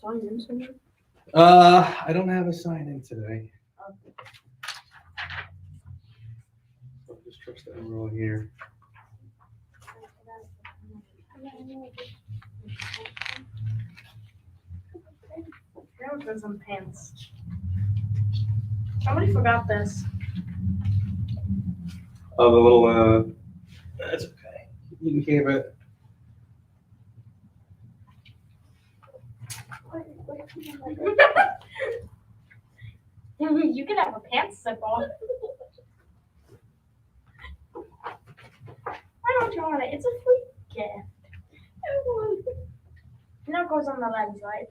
sign in somewhere? I don't have a sign in today. I'll just trust that we're all here. There was some pants. Somebody forgot this. Oh, the little, that's okay. You can keep it. You can have a pants zip off. Why don't you want it? It's a free gift. And that goes on the leg side.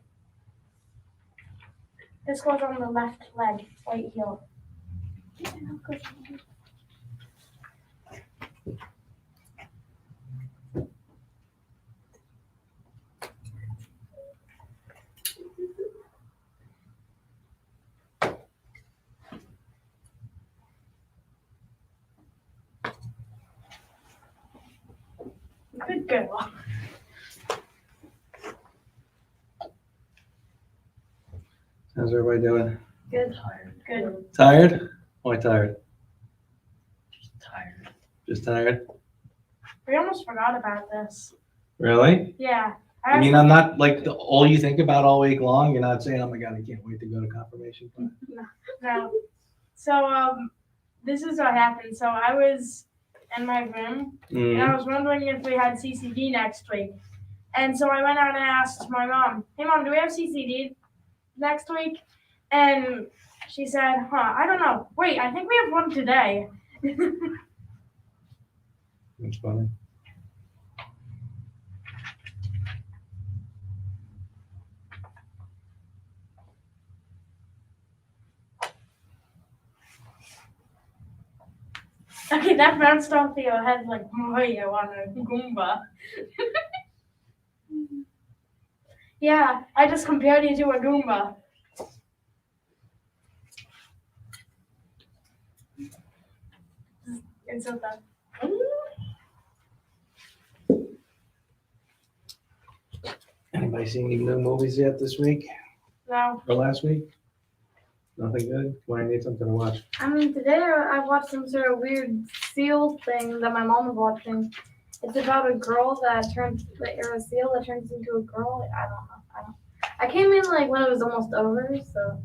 This goes on the left leg, right heel. Good girl. How's everybody doing? Good. Good. Tired? Why tired? Just tired. Just tired? We almost forgot about this. Really? Yeah. I mean, I'm not like all you think about all week long. You're not saying, "Oh my God, I can't wait to go to confirmation." No. So this is what happened. So I was in my room and I was wondering if we had CCD next week. And so I went out and asked my mom, "Hey mom, do we have CCD next week?" And she said, I don't know. Wait, I think we have one today. That's funny. Okay, that bounced off your head like Mario on a Goomba. Yeah, I just compared you to a Goomba. It's so fun. Anybody seen any new movies yet this week No. or last week? Nothing good? Why I need something to watch? I mean, today I watched some sort of weird seal thing that my mom was watching. It's about a girl that turns, or a seal that turns into a girl. I don't know. I came in like when it was almost over, so.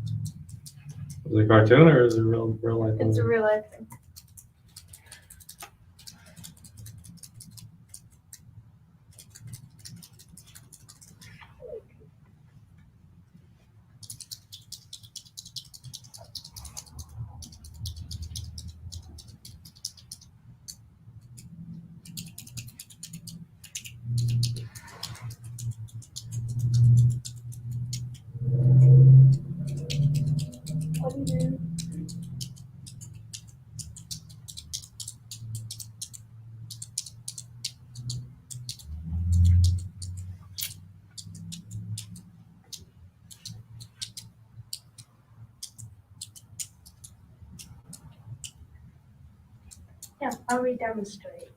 Is it a cartoon or is it real life? It's a movie? real life thing. What do you do? Yeah, I'll redemonstrate.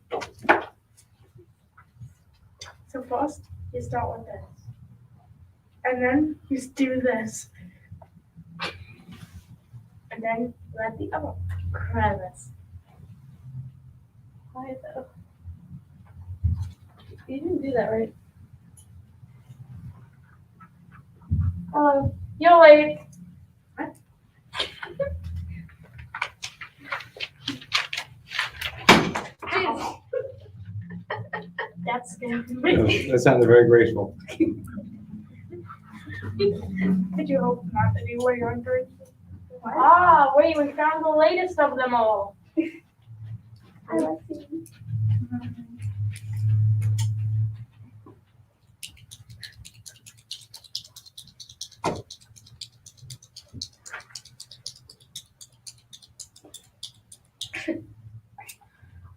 So first, you start with this. And then you do this. And then let the other crevice. Why though? You didn't do that right. Hello. You're late. What? That's gonna be. That sounded very graceful. Did you hope not that you were younger? Ah, wait, we found the latest of them all. I like you.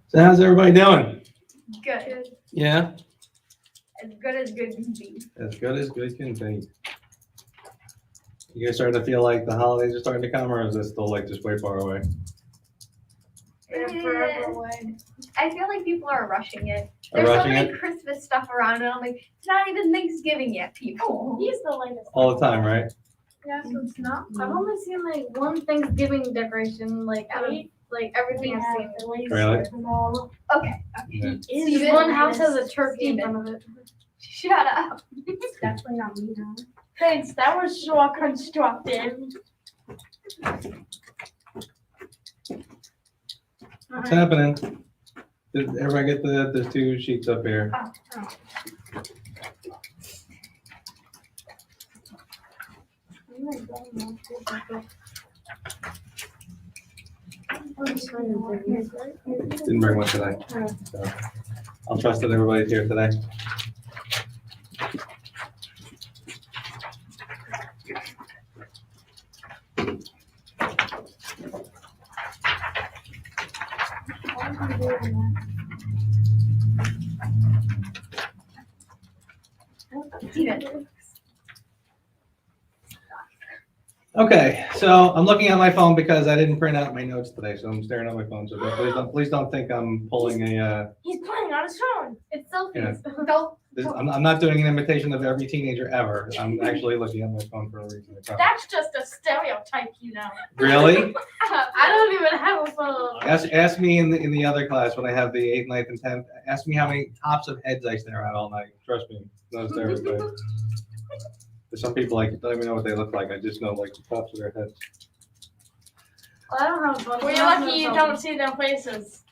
So how's everybody doing? Good. Yeah? As good as good can be. As good as good can be. You guys starting to feel like the holidays are starting to come, or is this still like just way far away? They're forever away. I feel like people are rushing it. Are There's so rushing many it? Christmas stuff around, and I'm like, it's not even Thanksgiving yet, people. He's the latest. All the time, right? Yeah, so it's not. I've only seen like one Thanksgiving decoration, like out of like everything I've seen. Really? Okay. Yeah. Is one house has a turkey in front of it. Shut up. It's definitely not me now. Thanks, that was so constructive. What's happening? Did everybody get there's 2 sheets up here? Didn't bring one today. So I'll trust that everybody's here today. Steven. Okay, so I'm looking at my phone because I didn't print out my notes today, so I'm staring at my phone. So please don't think I'm pulling a. He's playing on his phone. It's selfies. Don't. I'm not doing an imitation of every teenager ever. I'm actually looking at my phone for a reason. That's just a stereotype, you know. Really? I don't even have a phone. Ask me in the other class when I have the 8th, 9th, and 10th. Ask me how many tops of heads I stare at all night. Trust me, no stereotype. There's some people like don't even know what they look like. I just know like the tops of their heads. I don't have a phone. Well, you're lucky you don't see their faces.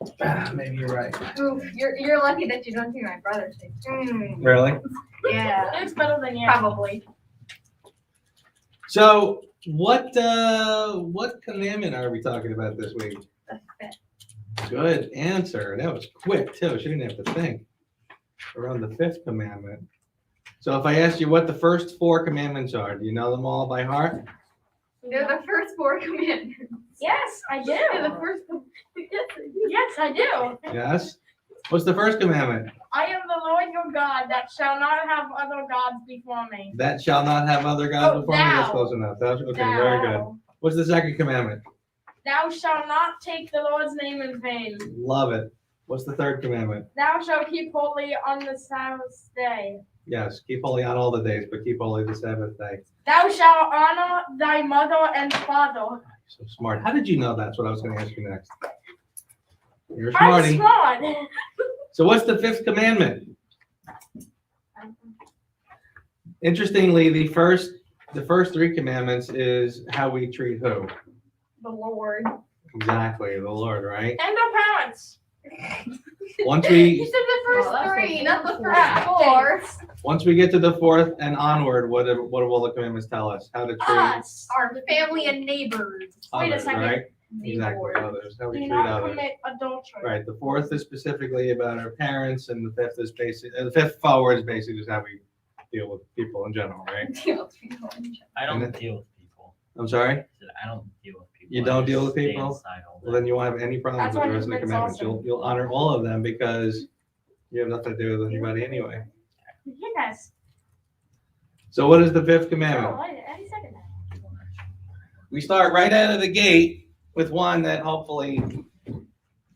Maybe you're right. Oof, you're lucky that you don't see my brother's face. Really? Yeah. It's better than you. Probably. So what commandment are we talking about this week? That's it. Good answer. That was quick too. She didn't have to think. We're on the 5th commandment. So if I asked you what the first 4 commandments are, do you know them all by heart? They're the first 4 commandments. Yes, I do. Yeah, the first one. Yes, I do. Yes. What's the first commandment? I am the Lord your God that shall not have other gods before me. That shall not have other gods Oh, before me. That's thou. close enough. Okay, very good. Thou. What's the second commandment? Thou shalt not take the Lord's name in vain. Love it. What's the third commandment? Thou shalt keep holy on the Sabbath day. Yes, keep holy on all the days, but keep holy the Sabbath day. Thou shalt honor thy mother and father. So smart. How did you know that's what I was going to ask you next? You're a I'm smarty. smart. So what's the 5th commandment? Interestingly, the first 3 commandments is how we treat who? The Lord. Exactly, the Lord, right? And our parents. Once You we said the first Oh, that's 3, okay. not the Yeah, first 4. once we get to the 4th and onward, what do all the commandments tell us? How to treat Us. Our family and neighbors. Wait a others, second. right? Exactly, Neighbors. others. How we Do treat not others. commit adultery. Right. The 4th is specifically about our parents, and the 5th is basic. The 5th forward is basically just how we deal with people in general, right? I don't deal with people. I'm sorry. I said I don't deal with people. You I don't just deal with stay people? inside all Well, day. then you won't have any problems That's with the why rest of the it's commandments. awesome. You'll honor all of them because you have nothing to do with anybody anyway. Yes. So what is the 5th Oh, commandment? any second now. We start right out of the gate with one that hopefully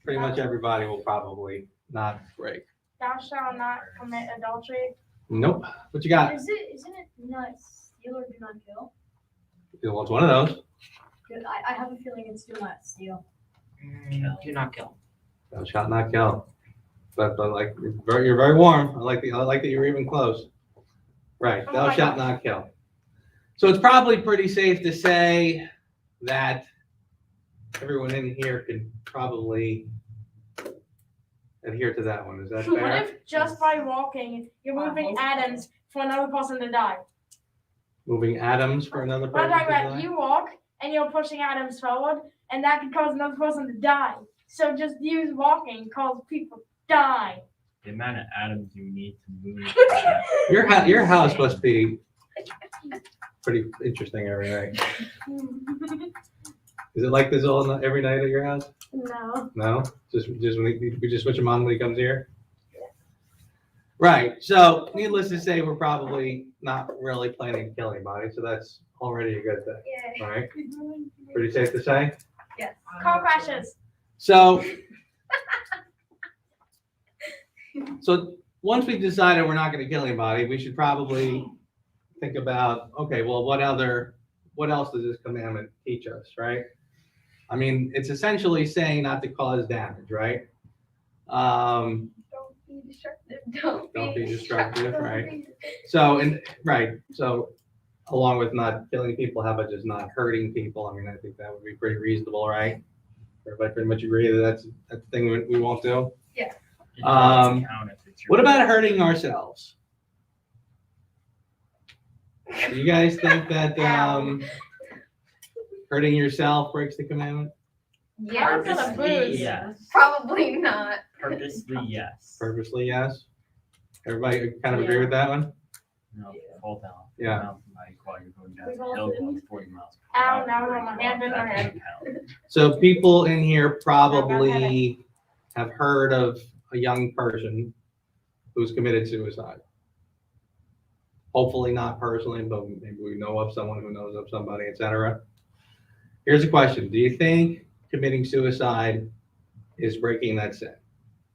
pretty much everybody will probably not break. Thou shalt not commit adultery. Nope. What you got? Isn't it not steal or do not kill? What's one of those? Good. I have a feeling it's do not steal. Do not kill. Thou shalt not kill. But like you're very warm. I like that you're even close. Right. Oh Thou my shalt not kill. So it's probably pretty safe to say that everyone in here can probably adhere to that one. Is that What fair? if just by walking, you're moving atoms for another person to die? Moving atoms for another I'm person. talking to about die? you walk and you're pushing atoms forward, and that could cause another person to die. So just use walking cause people die. The amount of atoms you need to move. Your house must be pretty interesting every night. Is it like this every night at your house? No. No, just when we just switch him on when he comes here. Right. So, needless to say, we're probably not really planning to kill anybody, so that's already a good thing. Yay. All right. Pretty safe to say. Yes. Car crashes. So once we've decided we're not going to kill anybody, we should probably think about, okay, well, what else does this commandment teach us, right? I mean, it's essentially saying not to cause damage, right? Don't be destructive. Don't be destructive, right? So, so along with not killing people, how about just not hurting people? I mean, I think that would be pretty reasonable, right? Everybody pretty much agree that that's the thing we won't do? It doesn't count if it's your What about hurting ourselves? Do you guys think that hurting yourself breaks the commandment? Yeah, I'm gonna Purposely, booze. yes. probably not. Purposely, yes. Purposely, yes. Everybody kind of agree with that one? No, fall down. Yeah. Mountain bike while you're going down We've the all hill been- going 40 miles per Ow, hour. now I have my hand in my That head. doesn't count. So people in here probably have heard of a young person who's committed suicide. Hopefully not personally, but maybe we know of someone who knows of somebody, etc. Here's a question. Do you think committing suicide is breaking that sin?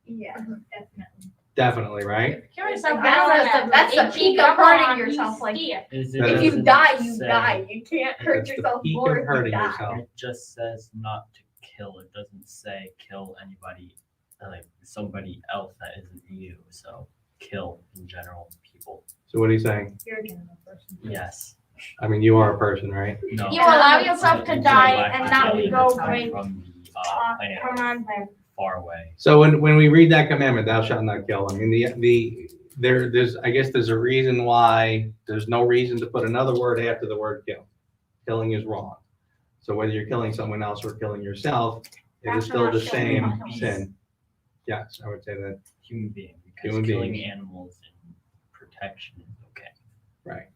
Yeah, definitely. Definitely, right? Kill yourself. That's the peak of hurting yourself, like, Is That If is- you doesn't die, you say- die. You can't hurt That's the yourself peak more of if you hurting die. yourself. It just says not to kill. It doesn't say kill anybody, like somebody else that isn't you. So kill in general people. So what are you saying? You're a general person. Yes. I mean, you are a person, right? No. You allow yourself to It's die like and not killing go yourself break from the planet commandment. far away. So when we read that commandment, thou shalt not kill, I mean, there's I guess there's a reason why there's no reason to put another word after the word kill. Killing is wrong. So whether you're killing someone else or killing yourself, it is That's still not the killing same someone else. sin. Yes, I would say that. Human being, because Human killing beings. animals in protection is okay. Right.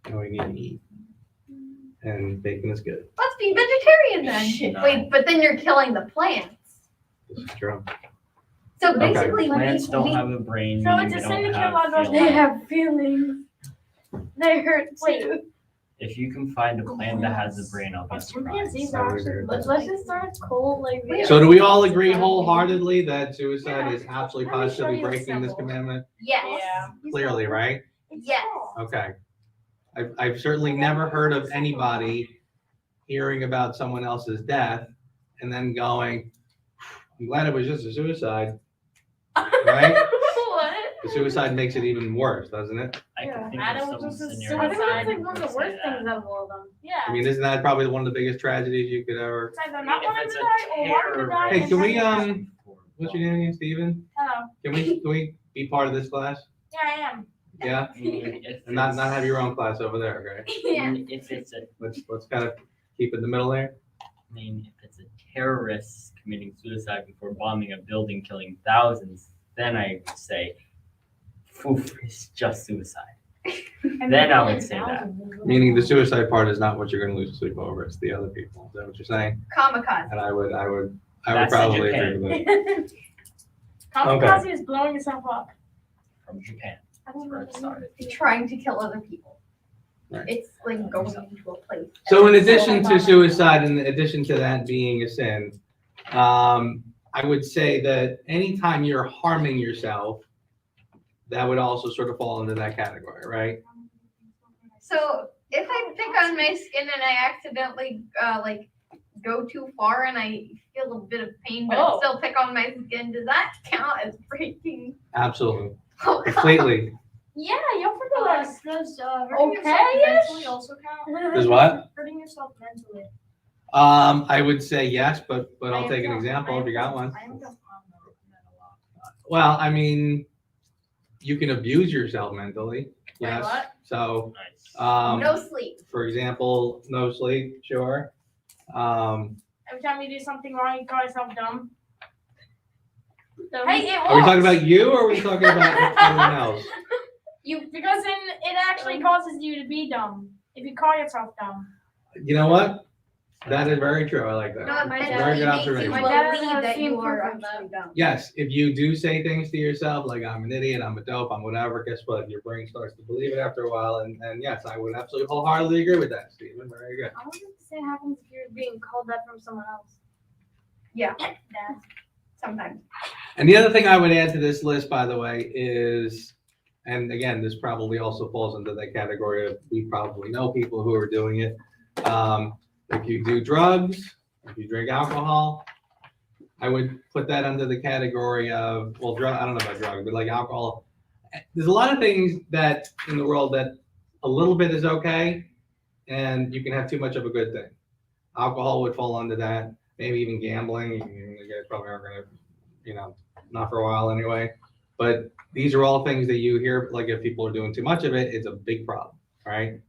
And we need to eat. And bacon is good. Let's be vegetarian then. No. Wait, but then you're killing the plants. This is true. So Okay. basically, Plants don't have a brain. So meaning it's a they sin don't to have kill all those feelings. They have feelings. They hurt Wait. too. If you can find a plant that has a brain, I'll be surprised. Chimpanzees I would agree with Let's that. just start cold like this. So do we all agree wholeheartedly that suicide Yeah. is absolutely Let me show positively you a breaking this symbol. commandment? yes. Clearly, right? Yes. Okay. I've certainly never heard of anybody hearing about someone else's death and then going, I'm glad it was just a suicide, right? What? The suicide makes it even worse, doesn't it? I Yeah. can think Adam of was some just a scenarios. I think that's where like one of people the say worst that. things out of all of them. Yeah. I mean, isn't that probably one of the biggest tragedies you could ever? It's either not If wanting it's to a die or wanting to die. Hey, and can we, having to die. What's your name again, Steven? Hello. Can we be part of this class? Yeah, I am. Yeah? If And not it's- have your own class over there, okay? Yeah. If it's a, Let's kind of keep it in the middle there. I mean, if it's a terrorist committing suicide before bombing a building, killing thousands, then I would say, "Oof, it's just suicide." Then I would say that. Meaning the suicide part is not what you're gonna lose sleep over, it's the other people. Is that what you're saying? Kamikaze. And I would That's in probably Japan. agree with that. Kamikaze is blowing yourself up. From Japan. I don't Where it started. Trying to kill other people. Right. It's like going into a place. So in addition to suicide, in addition to that being a sin, I would say that anytime you're harming yourself, that would also sort of fall into that category, right? So if I pick on my skin and I accidentally like go too far and I feel a bit of pain, but Oh. I still pick on my skin, does that count as breaking? Absolutely, Oh, God. completely. Yeah, you'll forget us. Does hurting Okay, yourself yes. mentally also count? Is what? Hurting yourself mentally. I would say yes, but I I'll am take an from- example I if am you got from- one. I am from- Well, I mean, you can abuse yourself mentally, Wait, yes. what? So, Nice. No sleep. for example, no sleep, sure. Every time you do something wrong, you call yourself dumb. Dumb. Hey, it Are we talking works. about you or are we talking about anyone else? Because then it actually causes you to be dumb if you call yourself dumb. You know what? That is very true. I like No, that. it My mentally Very good makes you observation. My dad believe has that seen you are proof of actually dumb. Yes, if you do say things to yourself like I'm an idiot, I'm a dope, I'm whatever, guess what? Your brain starts to believe it after a while. And yes, I would absolutely wholeheartedly agree with that, Stephen. Very good. I wonder if the same happens if you're being called that from someone else. Yeah. Sometimes. And the other thing I would add to this list, by the way, is, and again, this probably also falls into that category of we probably know people who are doing it. If you do drugs, if you drink alcohol, I would put that under the category of, well, drug, I don't know about drugs, but like alcohol. There's a lot of things that in the world that a little bit is okay, and you can have too much of a good thing. Alcohol would fall under that, maybe even gambling. You guys probably aren't gonna, not for a while anyway. But these are all things that you hear, like if people are doing too much of it, it's a big problem, right?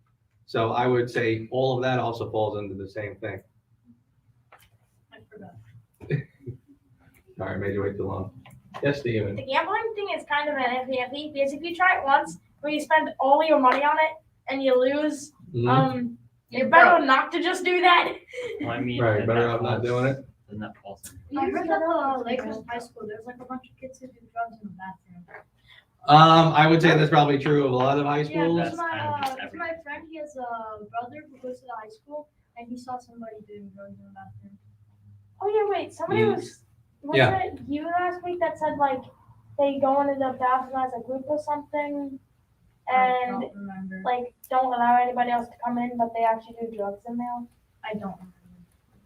So I would say all of that also falls into the same thing. I forgot. Sorry, I made you wait too long. Yes, Steven. The gambling thing is kind of an iffy because if you try it once where you spend all your money on it and you lose, Mhm. you're better not to just do that. Well, I mean, Right, then better that off not falls- doing it. Then that falls in. I heard that the Lakers high school, there's like a bunch of kids who do drugs in the bathroom. I would say that's probably true of a lot of high Yeah, schools. That's kind of just because my friend, he has a brother who goes to the high school, and he saw somebody doing drugs in the bathroom. Oh yeah, wait. Somebody was Yeah. it you last week that said like they go into the bathroom as a group or something, I and don't remember. like don't allow anybody else to come in, but they actually do drugs in there. I don't remember.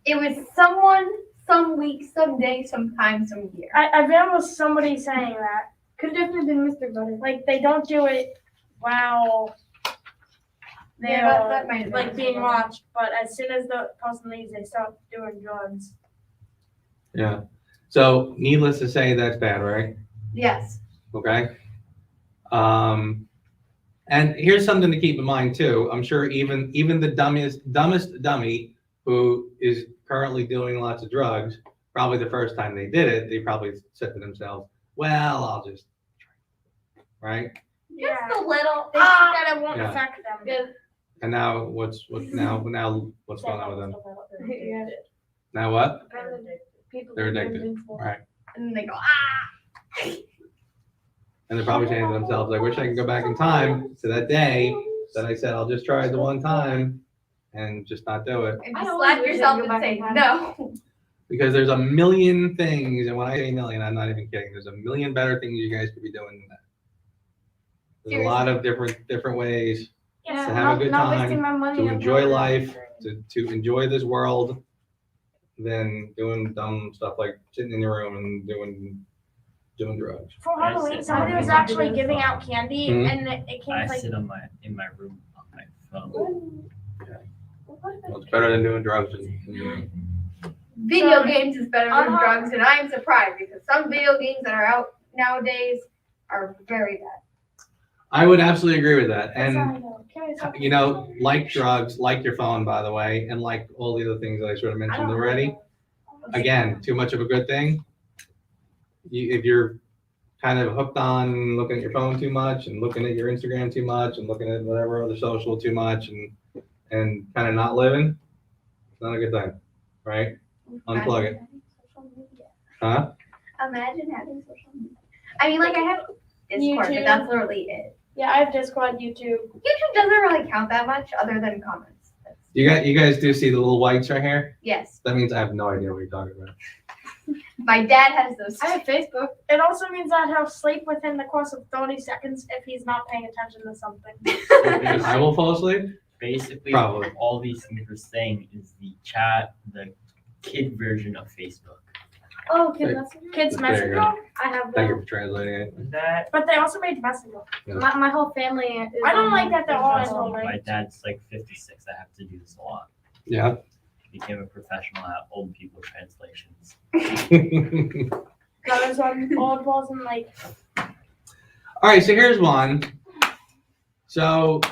It was someone, some week, some day, sometime, some year. I remember somebody saying that. Could definitely been Mr. Butter. Like they don't do it while they're Yeah, that might have been like Mr. being Butter. watched, but as soon as the person leaves, they start doing drugs. Yeah. So needless to say, that's bad, right? Yes. Okay. And here's something to keep in mind too. I'm sure even the dumbest dummy who is currently doing lots of drugs, probably the first time they did it, they probably said to themselves, "Well, I'll just," right? Yeah. Just a little. They think that it won't Yeah. affect them. Yeah. And now what's now what's going on with them? Yeah. Now what? People They're get addicted. invincible. Right. And they go, ah! And they're probably saying to themselves, "I wish I could go back in time to that day that I said I'll just try it the one time and just not do it." And I just always slap wish I yourself could go and back say in time. no. Because there's a million things, and when I say million, I'm not even kidding. There's a million better things you guys could be doing than that. There's a lot of different ways Yeah, To have a good not time, wasting my money to on enjoy drugs. life, to enjoy this world, than doing dumb stuff like sitting in your room and doing drugs. For I Halloween, sit somebody on was my actually phone. giving out candy, Mhm. and it came I with, like sit in my room on my phone. Well, it's better than doing drugs. And Video games is better than Uh-huh. drugs, and I am surprised because some video games that are out nowadays are very bad. I would absolutely agree with that. That's And how I know. Can we like drugs, like your phone, by the way, and like all the other things that I sort of mentioned already. Again, too much of a good thing. If you're kind of hooked on looking at your phone too much and looking at your Instagram too much and looking at whatever other social too much and kind of not living, it's not a good thing, right? Unplug it. Huh? Imagine having social media. I mean, like I have Discord, YouTube. but that's literally it. Yeah, I have Discord, YouTube. YouTube doesn't really count that much, other than comments. You guys do see the little whites right here? Yes, That means I have no idea what you're talking about. my dad has those. I have Facebook. It also means that he'll sleep within the course of 30 seconds if he's not paying attention to something. I will fall asleep? Basically, Probably. all these things we're saying is the chat, the kid version of Facebook. Oh, Hey. Kid Messenger. Kids There you Messenger, go. I have Thank you that. for translating it. That but they also made Messenger. My whole family is. I don't on like that they're all Messenger. in one. my dad's like 56. I have to do this a lot. Yeah. Became a professional at old people translations. That was on all it wasn't like All right, so here's one. So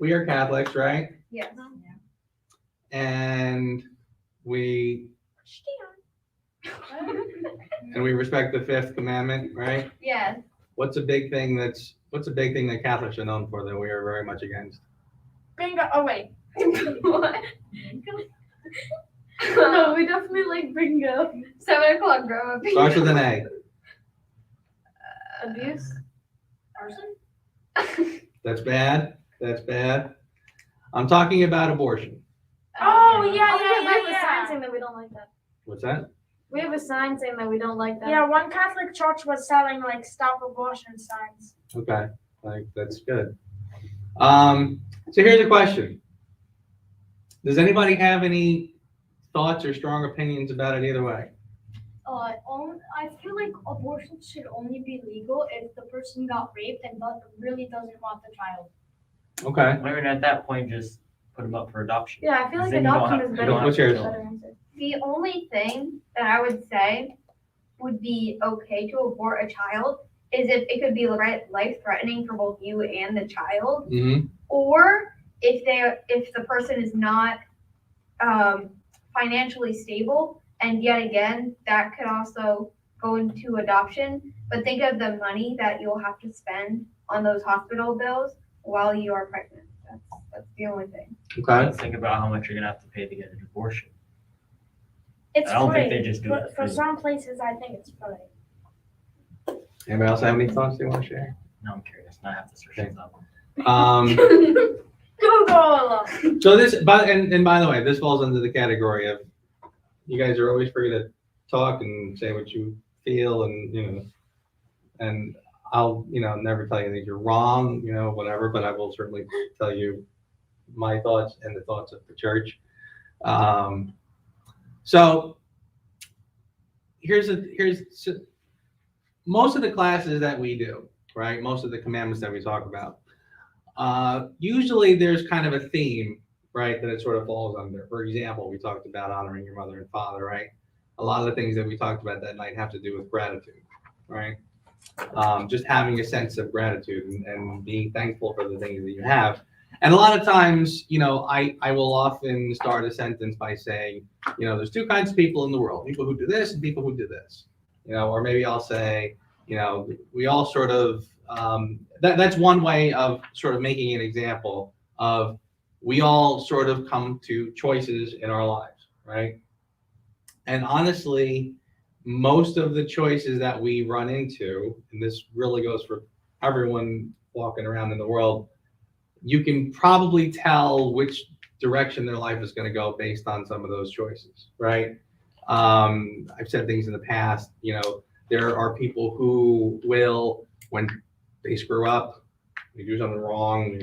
we are Catholics, right? Yes. And we respect the fifth commandment, right? Yes. What's a big thing that Catholics are known for that we are very much against? bingo. Oh wait, What? No, we definitely like bingo. 7 o'clock grow up. Starts with an A. Abuse. Arson? That's bad. That's bad. I'm talking about abortion. Oh, yeah, Oh, yeah, like the yeah. sign saying that we don't like that. What's that? We have a sign saying that we don't like that. Yeah, one Catholic church was selling like stop abortion signs. Okay, like that's good. So here's a question. Does anybody have any thoughts or strong opinions about it either way? I feel like abortion should only be legal if the person got raped and really doesn't want the child. Okay. I mean, at that point, just put them up for adoption. Yeah, I feel like Then you don't adoption have- is you better. don't What's have to yours? kill. Better answer. The only thing that I would say would be okay to abort a child is if it could be life threatening for both you and the child, Mm-hmm. or if the person is not financially stable, and yet again that could also go into adoption. But think of the money that you'll have to spend on those hospital bills while you are pregnant. That's the only thing. Okay. Let's think about how much you're gonna have to pay to get an abortion. It's I don't free. think they just do it For free. some places, I think it's free. Anybody else have any thoughts they want to share? No, I'm curious. Now I have to search things up. Google. So this, and by the way, this falls under the category of you guys are always free to talk and say what you feel, and and I'll never tell you that you're wrong, whatever, but I will certainly tell you my thoughts and the thoughts of the church. So here's most of the classes that we do, right? Most of the commandments that we talk about. Usually there's kind of a theme, right, that it sort of falls under. For example, we talked about honoring your mother and father, right? A lot of the things that we talked about that night have to do with gratitude, right? Just having a sense of gratitude and being thankful for the things that you have. And a lot of times, I will often start a sentence by saying, there's two kinds of people in the world, people who do this and people who do this, or maybe I'll say, we all sort of, that's one way of sort of making an example of we all sort of come to choices in our lives, right? And honestly, most of the choices that we run into, and this really goes for everyone walking around in the world, you can probably tell which direction their life is going to go based on some of those choices, right? I've said things in the past, there are people who will, when they screw up, they do something wrong,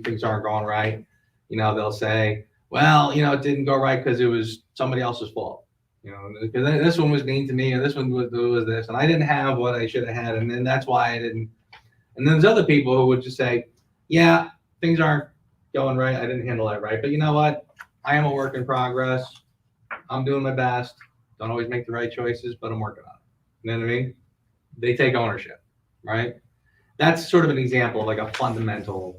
things aren't going right, they'll say, well, it didn't go right because it was somebody else's fault. Because this one was mean to me, and this one was this, and I didn't have what I should have had, and then that's why I didn't. And then there's other people who would just say, yeah, things aren't going right, I didn't handle that right, but you know what? I am a work in progress. I'm doing my best. Don't always make the right choices, but I'm working on it. You know what I mean? They take ownership, right? That's sort of an example of like a fundamental,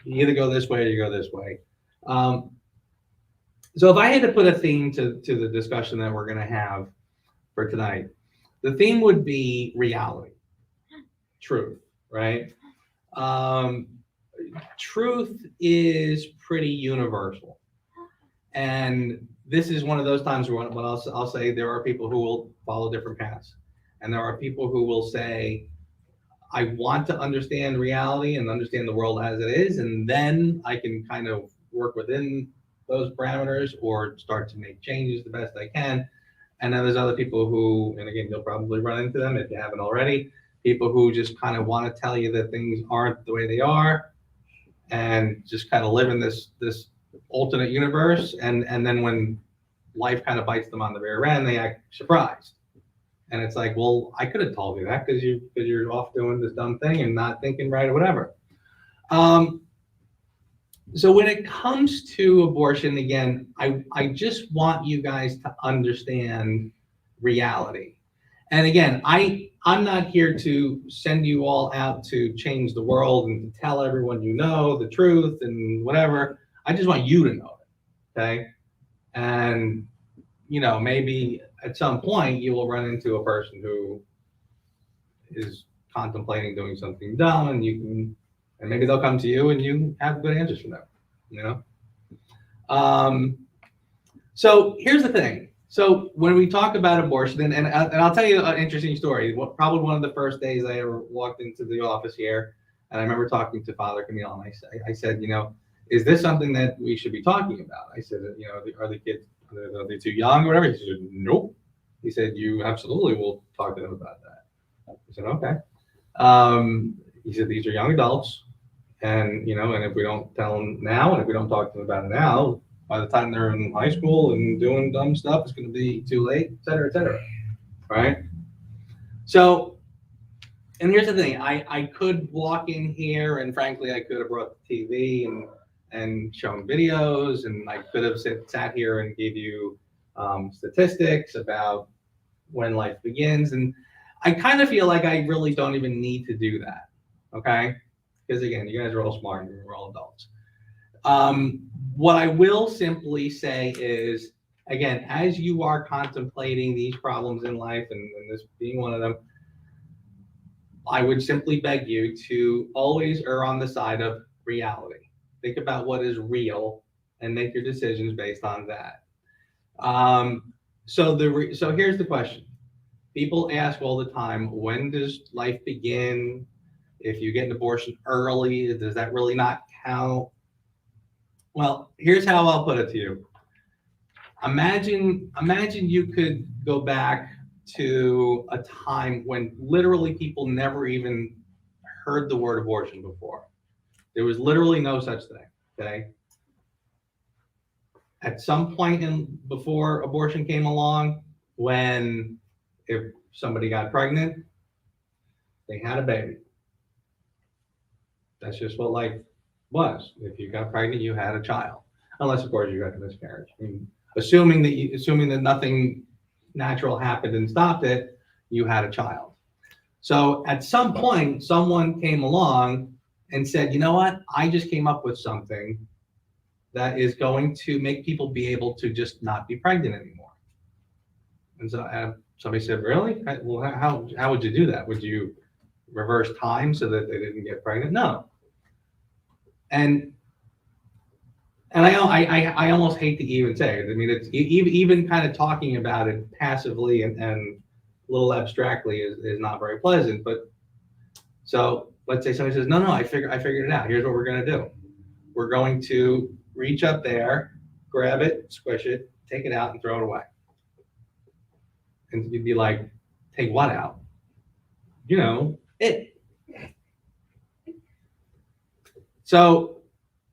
you either go this way or you go this way. So if I had to put a theme to the discussion that we're going to have for tonight, the theme would be reality, truth, right? Truth is pretty universal. And this is one of those times where I'll say there are people who will follow different paths. And there are people who will say, I want to understand reality and understand the world as it is, and then I can kind of work within those parameters or start to make changes the best I can. And then there's other people who, and again, you'll probably run into them if you haven't already, people who just kind of want to tell you that things aren't the way they are and just kind of live in this alternate universe. And then when life kind of bites them on the rear end, they act surprised. And it's like, well, I could have told you that because you're off doing this dumb thing and not thinking right or whatever. So when it comes to abortion, again, I just want you guys to understand reality. And again, I'm not here to send you all out to change the world and to tell everyone the truth and whatever. I just want you to know it, okay? And, maybe at some point you will run into a person who is contemplating doing something dumb, and maybe they'll come to you and you have good answers for them, So here's the thing. So when we talk about abortion, and I'll tell you an interesting story. Probably one of the first days I ever walked into the office here, and I remember talking to Father Camille, and I said, is this something that we should be talking about? I said, are the kids, are they too young or whatever? He said, nope. He said, you absolutely will talk to them about that. I said, okay. He said, these are young adults. And, and if we don't tell them now, and if we don't talk to them about it now, by the time they're in high school and doing dumb stuff, it's going to be too late, et cetera, right? So, and here's the thing, I could walk in here and frankly, I could have brought the TV and shown videos, and I could have sat here and gave you statistics about when life begins. And I kind of feel like I really don't even need to do that, okay? Because again, you guys are all smart and we're all adults. What I will simply say is, again, as you are contemplating these problems in life, and this being one of them, I would simply beg you to always err on the side of reality. Think about what is real and make your decisions based on that. So here's the question. People ask all the time, when does life begin? If you get an abortion early, does that really not count? Well, here's how I'll put it to you. Imagine you could go back to a time when literally people never even heard the word abortion before. There was literally no such thing, okay? At some point before abortion came along, when if somebody got pregnant, they had a baby. That's just what life was. If you got pregnant, you had a child. Unless, of course, you got a miscarriage. I mean, assuming that nothing natural happened and stopped it, you had a child. So at some point, someone came along and said, you know what? I just came up with something that is going to make people be able to just not be pregnant anymore. And so somebody said, really? Well, how would you do that? Would you reverse time so that they didn't get pregnant? No. And I almost hate to even say it. I mean, it's even kind of talking about it passively and a little abstractly is not very pleasant. But so let's say somebody says, no, I figured it out. Here's what we're going to do. We're going to reach up there, grab it, squish it, take it out, and throw it away. And you'd be like, take what out? It. So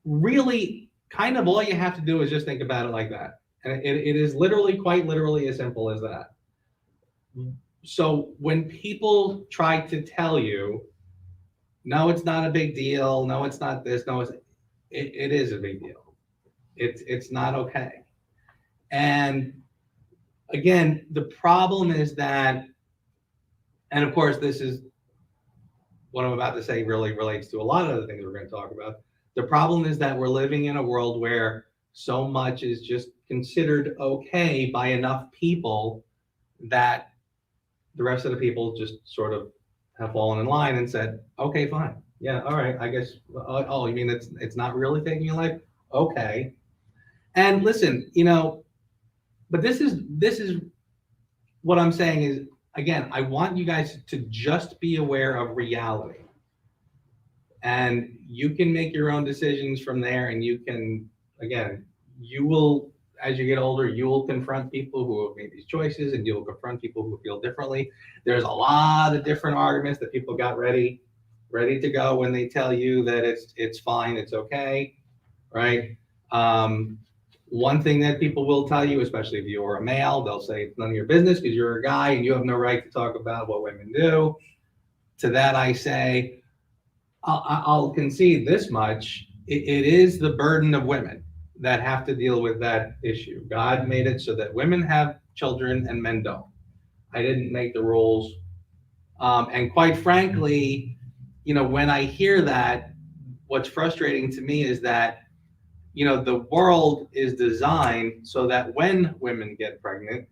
really, kind of all you have to do is just think about it like that. And it is quite literally as simple as that. So when people try to tell you, no, it's not a big deal, no, it's not this, no, it is a big deal. It's not okay. And again, the problem is that, and of course, this is what I'm about to say really relates to a lot of the things we're going to talk about. The problem is that we're living in a world where so much is just considered okay by enough people that the rest of the people just sort of have fallen in line and said, okay, fine. Yeah, all right, I guess, oh, you mean it's not really taking your life? Okay. And listen, but this is what I'm saying is, again, I want you guys to just be aware of reality. And you can make your own decisions from there, and you can, again, you will, as you get older, you will confront people who have made these choices, and you'll confront people who feel differently. There's a lot of different arguments that people got ready to go when they tell you that it's fine, it's okay, right? One thing that people will tell you, especially if you're a male, they'll say it's none of your business because you're a guy and you have no right to talk about what women do. To that I say, I'll concede this much. It is the burden of women that have to deal with that issue. God made it so that women have children and men don't. I didn't make the rules. And quite frankly, when I hear that, what's frustrating to me is that, the world is designed so that when women get pregnant,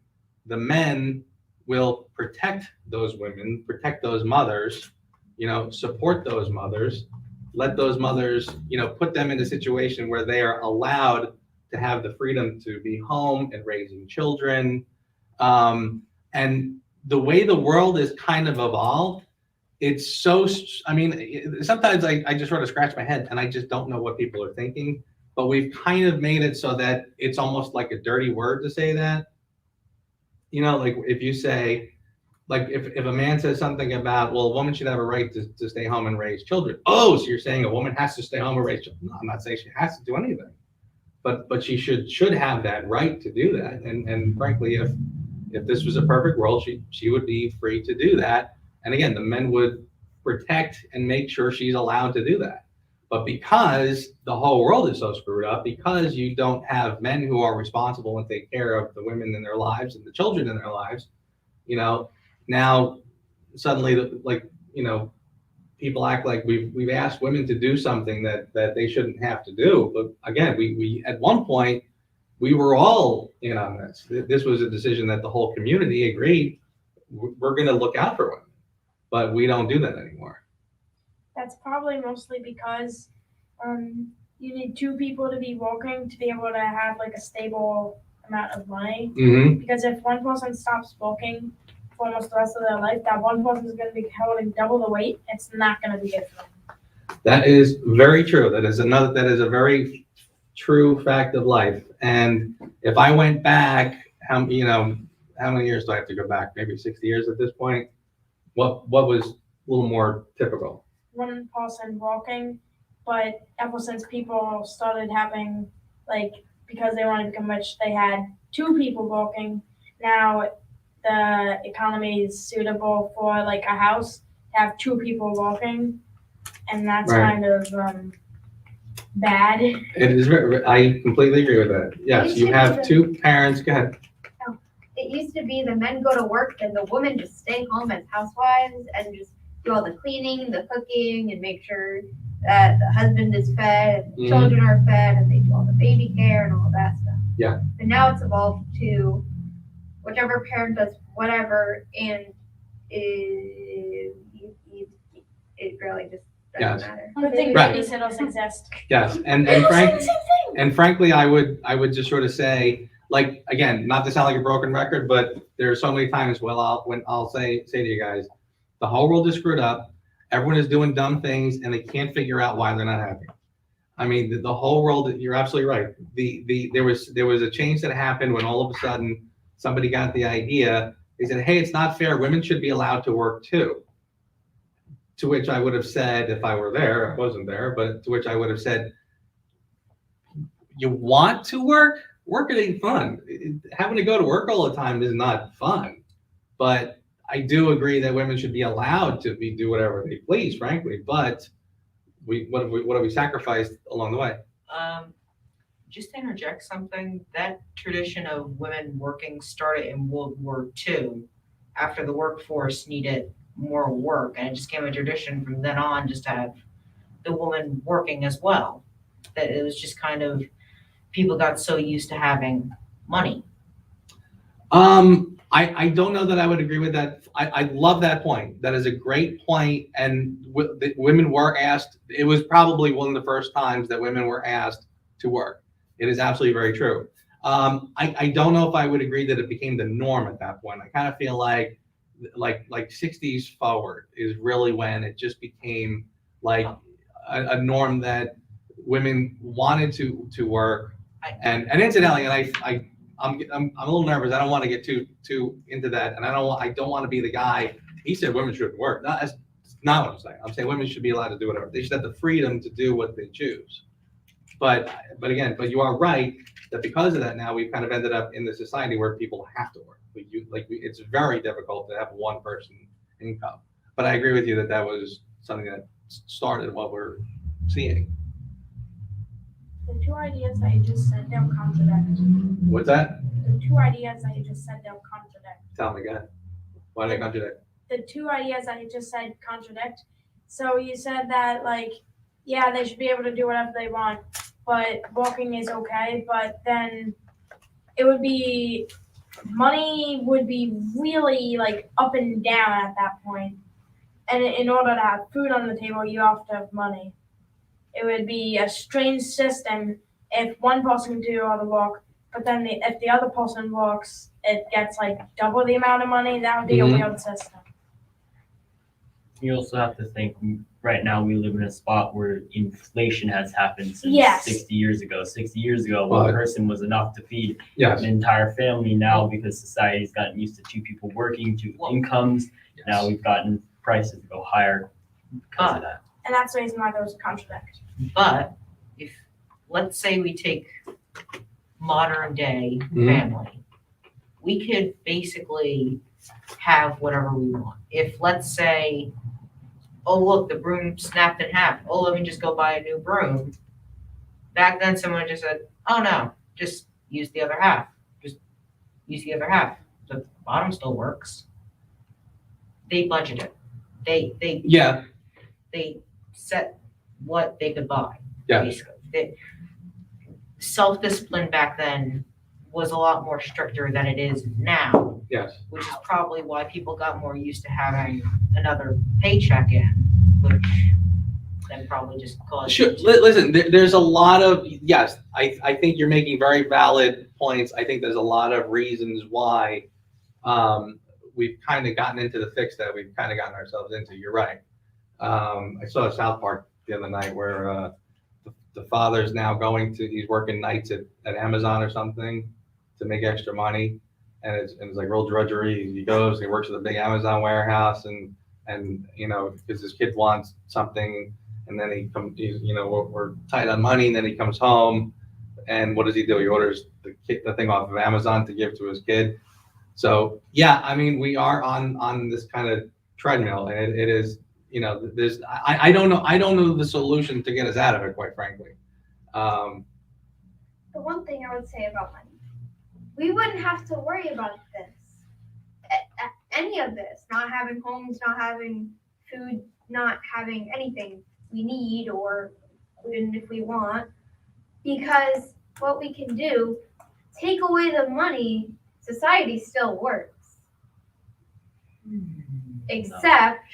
the men will protect those women, protect those mothers, support those mothers, let those mothers, put them in a situation where they are allowed to have the freedom to be home and raising children. And the way the world is kind of evolved, it's so, sometimes I just sort of scratch my head and I just don't know what people are thinking, but we've kind of made it so that it's almost like a dirty word to say that. like if you say, like if a man says something about, well, a woman should have a right to stay home and raise children. Oh, so you're saying a woman has to stay home and raise children? No, I'm not saying she has to do anything, but she should have that right to do that. And frankly, if this was a perfect world, she would be free to do that. And again, the men would protect and make sure she's allowed to do that. But because the whole world is so screwed up, because you don't have men who are responsible and take care of the women in their lives and the children in their lives, now suddenly, like, people act like we've asked women to do something that they shouldn't have to do. But again, we at one point, we were all in on this. This was a decision that the whole community agreed, we're going to look out for women, but we don't do that anymore. That's probably mostly because you need two people to be working to be able to have like a stable amount of money. Mm-hmm. Because if one person stops working for almost the rest of their life, that one person is going to be holding double the weight. It's not going to be good for them. That is very true. That is a very true fact of life. And if I went back, how many years do I have to go back? Maybe 60 years at this point. What was a little more typical? One person walking, but ever since people started having, like, because they wanted to become rich, they had two people walking. Now the economy is suitable for like a house to have two people walking, and that's Right. kind of bad. It is. I completely agree with that. Yes, you have two parents. Go ahead. It used to be the men go to work and the women just stay home as housewives and just do all the cleaning, the cooking, and make sure that the husband is fed and the children are fed and they do all the baby care and all that stuff. Yeah. But now it's evolved to whichever parent does whatever, and it really just doesn't Yes. matter. Good thing Right. babysitters exist. Yes, and frankly, I would just sort of say, like, again, not to sound like a broken record, but there are so many times when I'll say to you guys, the whole world is screwed up. Everyone is doing dumb things, and they can't figure out why they're not happy. I mean, the whole world. You're absolutely right. There was a change that happened when all of a sudden somebody got the idea. They said, "Hey, it's not fair. Women should be allowed to work too." To which I would have said, if I were there, I wasn't there, but to which I would have said, "You want to work? Work it ain't fun. Having to go to work all the time is not fun." But I do agree that women should be allowed to do whatever they please, frankly. But what have we sacrificed along the way? Just to interject something, that tradition of women working started in World War II after the workforce needed more work, and it just became a tradition from then on just to have the woman working as well. That it was just kind of, people got so used to having money. I don't know that I would agree with that. I love that point. That is a great point. And the women were asked, it was probably one of the first times that women were asked to work. It is absolutely very true. I don't know if I would agree that it became the norm at that point. I kind of feel like 60s forward is really when it just became like a norm that women wanted to work. And incidentally, and I'm a little nervous. I don't want to get too into that, and I don't want to be the guy. He said women shouldn't work. That's not what I'm saying. I'm saying women should be allowed to do whatever. They should have the freedom to do what they choose. But you are right that because of that, now we've kind of ended up in the society where people have to work. It's very difficult to have one person income. But I agree with you that was something that started what we're seeing. The two ideas that you just said, they'll contradict. What's that? The two ideas that you just said, they'll contradict. Tell me again. Why did I contradict? The two ideas that you just said contradict. So you said that, like, yeah, they should be able to do whatever they want, but walking is okay. But then money would be really like up and down at that point. And in order to have food on the table, you have to have money. It would be a strange system if one person can do all the work, but then if the other person works, it gets like double the amount of money. That would be a weird system. You also have to think, right now we live in a spot where inflation has happened since Yes. 60 years ago. 60 years ago, Well, one person was enough to feed Yes. an entire family. Now, because society's gotten used to two people working, two incomes, now we've gotten prices to go higher because of that. And that's the reason why there was a contract. But if, let's say we take modern day Mhm. family, we could basically have whatever we want. If, let's say, oh, look, the broom snapped in half. Oh, let me just go buy a new broom. Back then, someone just said, oh, no, just use the other half. Just use the other half. The bottom still works. They budgeted. Yeah. They set what they could buy, Yeah. basically. Self-discipline back then was a lot more stricter than it is now, Yes. which is probably why people got more used to having another paycheck in, which then probably just caused. Sure. Listen, there's a lot of, yes, I think you're making very valid points. I think there's a lot of reasons why we've kind of gotten into the fix that we've kind of gotten ourselves into. You're right. I saw a South Park the other night where the father's now he's working nights at Amazon or something to make extra money. And it's like real drudgery. He goes, he works at a big Amazon warehouse and you know, because his kid wants something, and then we're tight on money, and then he comes home, and what does he do? He orders the thing off of Amazon to give to his kid. So yeah, I mean, we are on this kind of treadmill, and it is, you know, I don't know the solution to get us out of it, quite frankly. The one thing I would say about money, we wouldn't have to worry about this. Any of this, not having homes, not having food, not having anything we need or even if we want, because what we can do, take away the money, society still works. Except,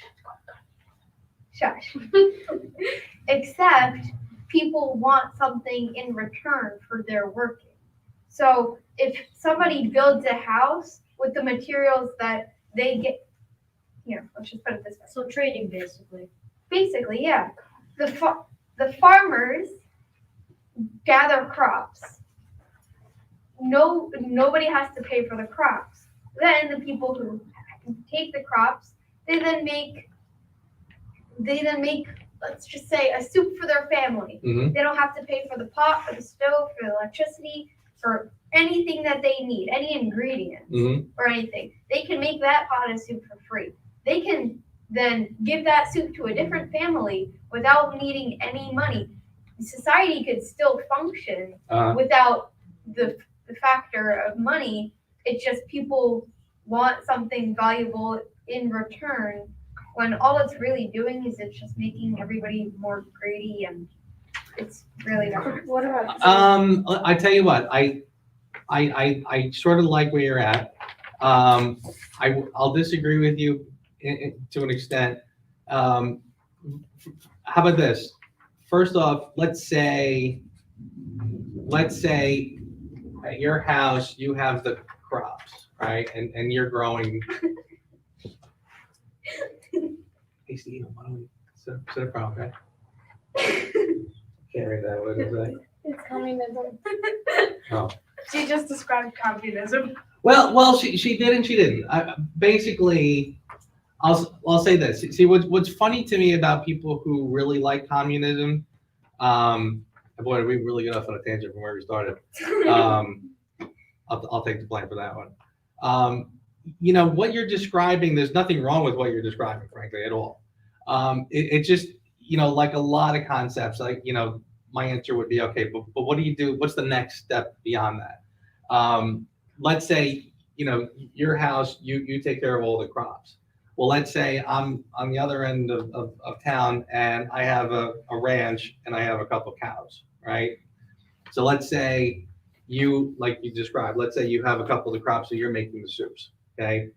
shush, except people want something in return for their working. So if somebody builds a house with the materials that they get, here, let's just put it this way. So trading basically. Basically, yeah. The farmers gather crops. Nobody has to pay for the crops. Then the people who take the crops, they then make, let's just say, a soup for their family. Mm-hmm. They don't have to pay for the pot, for the stove, for the electricity, for anything that they need, any ingredients or anything. They can make that pot of soup for free. They can then give that soup to a different family without needing any money. Society could still function without the factor of money. It's just people want something valuable in return when all it's really doing is it's just making everybody more greedy, and it's really not. What about I tell you what, I sort of like where you're at. I'll disagree with you to an extent. How about this? First off, let's say at your house you have the crops, right? And you're growing. Hey Steve, why don't we sit up front, okay? Can't read that. What is that? it's communism? Oh. She just described communism. Well, she did and she didn't. Basically, I'll say this. See, what's funny to me about people who really like communism, boy, we really get off on a tangent from where we started. I'll take the blame for that one. You know, what you're describing, there's nothing wrong with what you're describing, frankly, at all. It just, you know, like a lot of concepts, like, you know, my answer would be, okay, but what do you do? What's the next step beyond that? Let's say, you know, your house, you take care of all the crops. Well, let's say I'm on the other end of town and I have a ranch and I have a couple cows, right? So let's say you, like you described, let's say you have a couple of the crops, so you're making the soups, okay?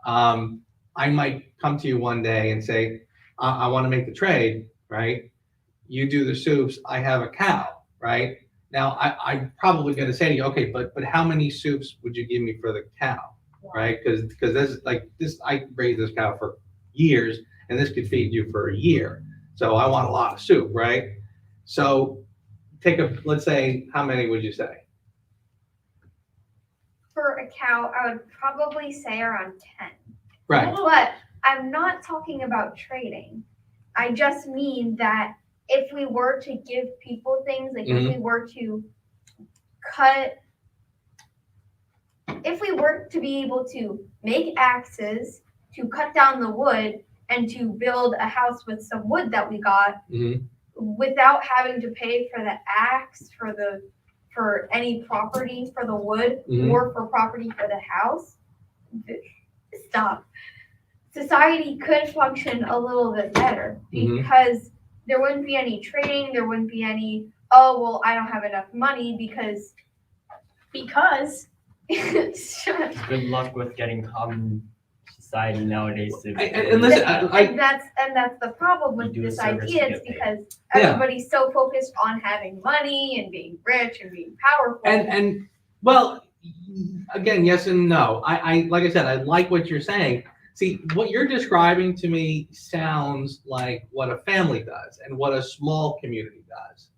I might come to you one day and say, I want to make the trade, right? You do the soups, I have a cow, right? Now, I'm probably going to say to you, okay, but how many soups would you give me for the cow, right? Because this is like this, I raised this cow for years, and this could feed you for a year. So I want a lot of soup, right? So let's say, how many would you say? For a cow, I would probably say around 10. Right. But I'm not talking about trading. I just mean that if we were to give people things, like if we were to if we were to be able to make axes, to cut down the wood, and to build a house with some wood that we got, without having to pay for the axe, for any property for the wood, or for property for the house, stop. Society could function a little bit better because there wouldn't be any trading, there wouldn't be any, oh, well, I don't have enough money because Good luck with getting common society nowadays to. And listen, and that's the problem with You do a this service, idea. you It's get paid. because everybody's so focused on having money and being rich and being powerful. and well, again, yes and no. I like I said, I like what you're saying. See, what you're describing to me sounds like what a family does and what a small community does,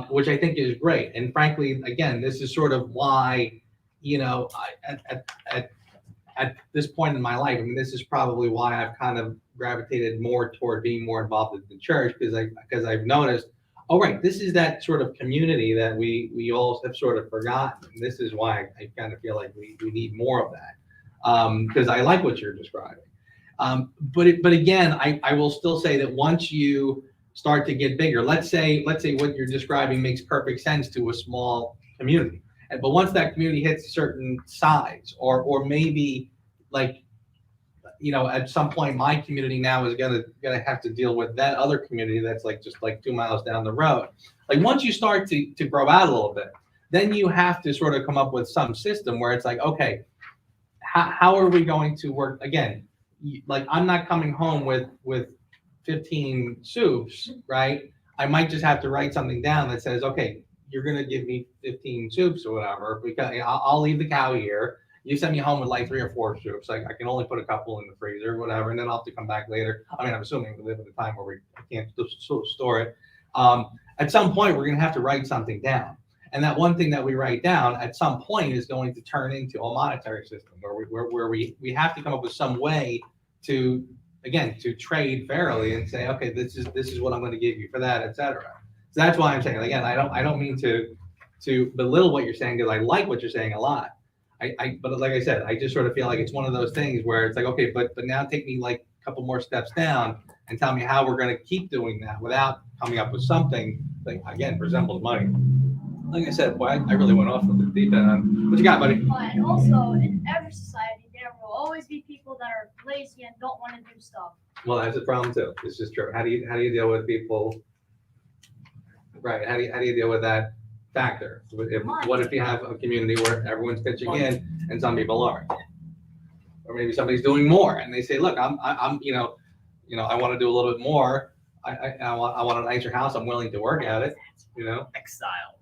which I think is great. And frankly, again, this is sort of why, at this point in my life, I mean, this is probably why I've kind of gravitated more toward being more involved in the church, because I've noticed, oh, right, this is that sort of community that we all have sort of forgotten. And this is why I kind of feel like we need more of that. Because I like what you're describing. But again, I will still say that once you start to get bigger, let's say what you're describing makes perfect sense to a small community. But once that community hits a certain size, or maybe like, at some point my community now is gonna have to deal with that other community that's just 2 miles down the road. Like once you start to grow out a little bit, then you have to sort of come up with some system where it's like, okay, how are we going to work? Again, like I'm not coming home with 15 soups, right? I might just have to write something down that says, okay, you're going to give me 15 soups or whatever, because I'll leave the cow here. You send me home with 3 or 4 soups. Like I can only put a couple in the freezer or whatever, and then I'll have to come back later. I mean, I'm assuming we live in a time where I can't store it. At some point, we're going to have to write something down. And that one thing that we write down at some point is going to turn into a monetary system where we have to come up with some way to trade fairly and say, okay, this is what I'm going to give you for that, etc. So that's why I'm saying, again, I don't mean to belittle what you're saying, because I like what you're saying a lot. But like I said, I just sort of feel like it's one of those things where it's like, okay, but now take me a couple more steps down and tell me how we're going to keep doing that without coming up with something that, again, resembles money. Like I said, boy, I really went off with the deep end. What you got, buddy? And also, in every society, there will always be people that are lazy and don't want to do stuff. Well, that's a problem too. This is true. How do you deal with people? Right. How do you deal with that factor? What if you have a community where everyone's pitching in and some people aren't? Or maybe somebody's doing more and they say, look, I'm I want to do a little bit more. I want a nicer house. I'm willing to work at it. Exile.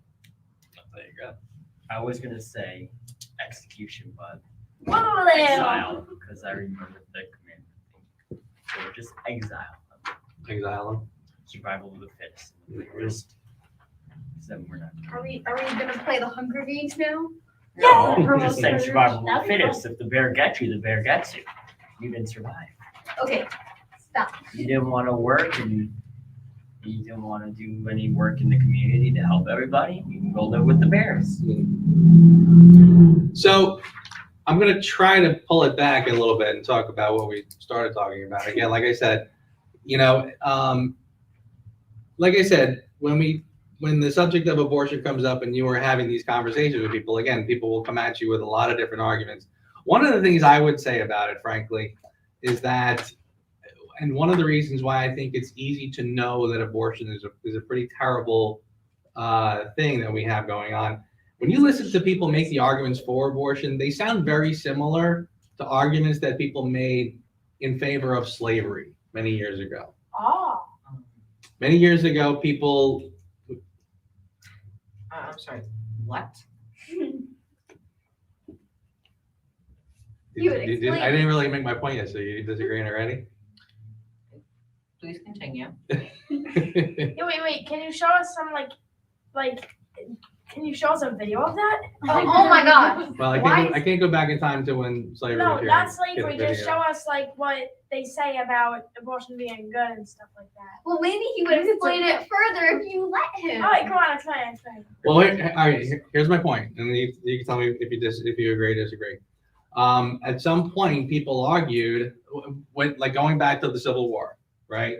There you go. I was gonna say execution, but Whoa, exile, because I remember the commandment thing. So just exile them. Exile them. Survival of the fittest. Just then we're not. Are we gonna play the Hunger Games now? No, Yeah. just saying survival of the That'd be fittest. If the bear gets you, the bear gets you. You didn't survive. Okay, stop. You didn't want to work and you didn't want to do any work in the community to help everybody. You can go live with the bears. So I'm going to try to pull it back a little bit and talk about what we started talking about. Again, like I said, when the subject of abortion comes up and you are having these conversations with people, again, people will come at you with a lot of different arguments. One of the things I would say about it, frankly, is that, and one of the reasons why I think it's easy to know that abortion is a pretty terrible thing that we have going on. When you listen to people make the arguments for abortion, they sound very similar to arguments that people made in favor of slavery many years ago. Oh. Many years ago, people. I'm sorry, what? You would explain. I didn't really make my point yet, so you disagreeing already? Please continue. Yeah, wait. Can you show us some can you show us a video of that? Oh my god. Well, I can't go back in time to when slavery was No, here. not and slavery. get a Just video. show us what they say about abortion being good and stuff like that. Well, maybe he would explain it further if you let him. All right, come on, explain. Well, all right. Here's my point, and you can tell me if you agree or disagree. At some point, people argued, like going back to the Civil War, right?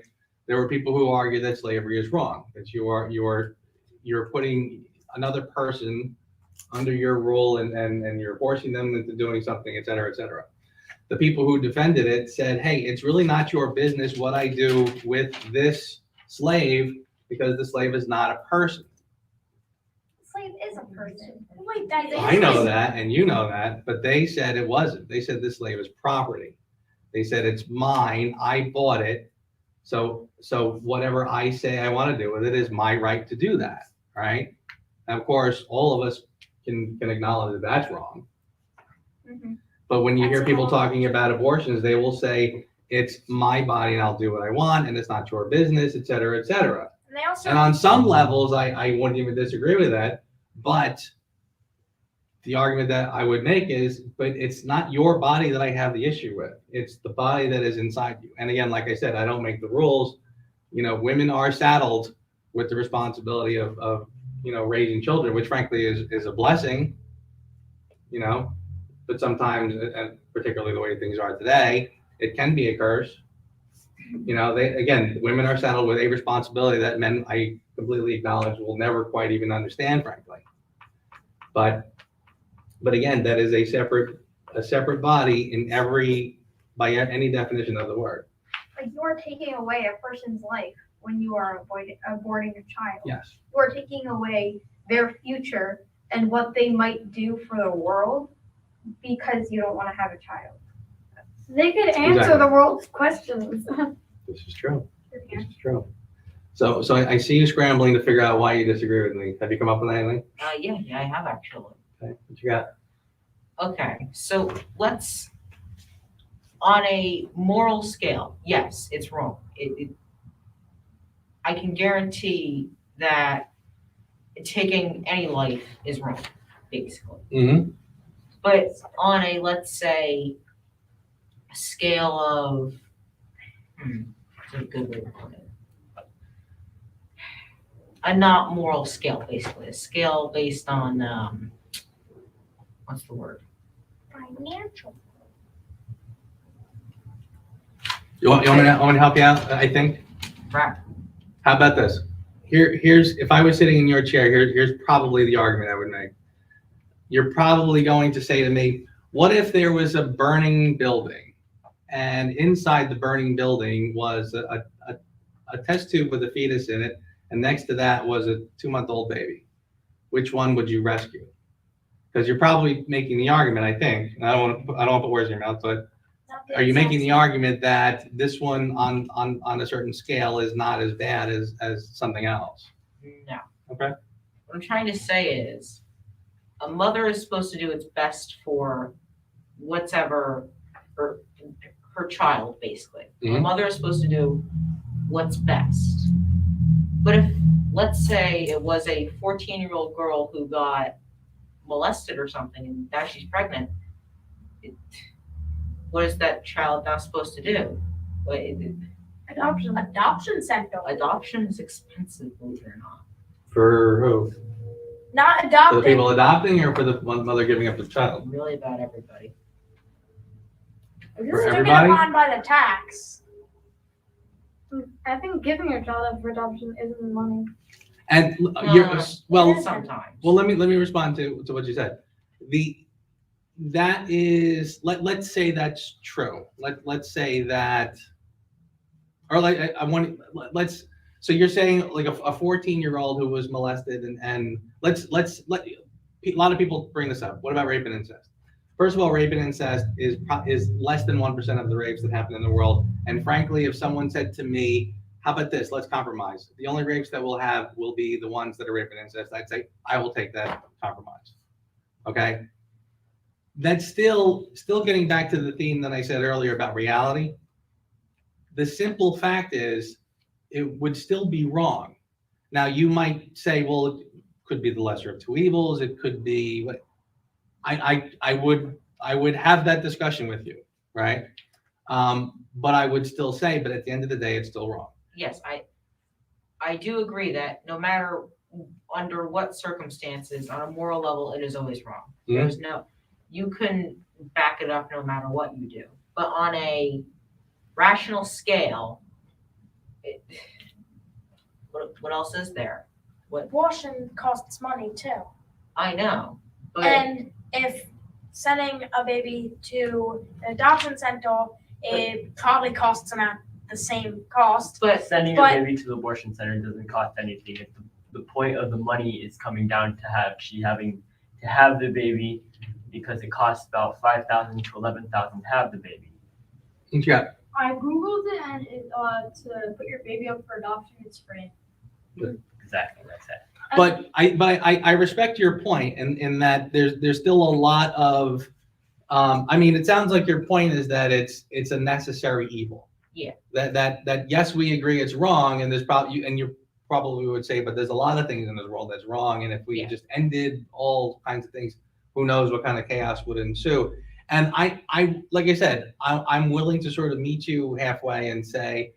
There were people who argued that slavery is wrong, that you're putting another person under your rule and you're forcing them into doing something, et cetera, et cetera. The people who defended it said, hey, it's really not your business what I do with this slave because the slave is not a person. Slave is a person. Wait, that is. I know that, and you know that, but they said it wasn't. They said this slave is property. They said it's mine. I bought it. So whatever I say I want to do with it is my right to do that, right? And of course, all of us can acknowledge that that's wrong. Mhm. But when you hear That's people wrong. talking about abortions, they will say it's my body and I'll do what I want, and it's not your business, et cetera, et cetera. And they also. And on some levels, I wouldn't even disagree with that. But the argument that I would make is, but it's not your body that I have the issue with. It's the body that is inside you. And again, like I said, I don't make the rules. Women are saddled with the responsibility of raising children, which frankly is a blessing, but sometimes, and particularly the way things are today, it can be a curse. Women are saddled with a responsibility that men, I completely acknowledge, will never quite even understand, frankly. But again, that is a separate body by any definition of the word. Like you're taking away a person's life when you are aborting a child. Yes. You are taking away their future and what they might do for the world because you don't want to have a child. They could answer Exactly. the world's questions. This is true. This is true. So I see you scrambling to figure out why you disagree with me. Have you come up with anything? Yeah, I have actually. Okay. What you got? Okay, so let's, on a moral scale, yes, it's wrong. I can guarantee that taking any life is wrong, basically. Mm-hmm. But on a, let's say, a scale of, what's a good way to put it? A not moral scale, basically. A scale based on, what's the word? Financial. You want me to help you out? I think. Right. How about this? Here's if I was sitting in your chair. Here's probably the argument I would make. You're probably going to say to me, "What if there was a burning building, and inside the burning building was a test tube with a fetus in it, and next to that was a 2-month-old baby? Which one would you rescue?" Because you're probably making the argument, I think. And I don't want to put words in your mouth, but are you making the argument that this one on a certain scale is not as bad as something else? No. Okay. What I'm trying to say is, a mother is supposed to do its best for whatever her child, basically. A Mhm. mother is supposed to do what's best. But if, let's say, it was a 14-year-old girl who got molested or something, and now she's pregnant, what is that child now supposed to do? Adoption center. Adoption is expensive, believe it or not. For who? Not For the adopted. people adopting, or for the mother giving up the child? Really about everybody. This For is taken everybody? upon by the tax. I think giving your child up for adoption isn't money. And No, sometimes. Well, let me respond to what you said. That is, let's say that's true. Let's say that, or so you're saying like a 14-year-old who was molested and let's a lot of people bring this up. What about rape and incest? First of all, rape and incest is less than 1% of the rapes that happen in the world. And frankly, if someone said to me, how about this? Let's compromise. The only rapes that we'll have will be the ones that are rape and incest. I'd say I will take that compromise. Okay. That's still getting back to the theme that I said earlier about reality. the simple fact is, it would still be wrong. Now, you might say, well, it could be the lesser of two evils. It could be, I would have that discussion with you, right? But I would still say, but at the end of the day, it's still wrong. Yes, I do agree that no matter under what circumstances, on a moral level, it is always wrong. Yeah. There's no, you couldn't back it up no matter what you do. But on a rational scale, what else is there? Abortion costs money too. I know, but And if sending a baby to an adoption center, it probably costs about the same cost. but Sending but- your baby to the abortion center doesn't cost anything. If the point of the money is coming down to having to have the baby, because it costs about $5,000 to $11,000 to have the baby. Yeah. I googled it and to put your baby up for adoption, it's free. Exactly, that's it. But I respect your point in that there's still a lot of, I mean, it sounds like your point is that it's a necessary evil. Yeah. That yes, we agree it's wrong, and there's probably, and you probably would say, but there's a lot of things in this world that's wrong, and if we Yeah. just ended all kinds of things, who knows what kind of chaos would ensue. And I like I said, I'm willing to sort of meet you halfway and say,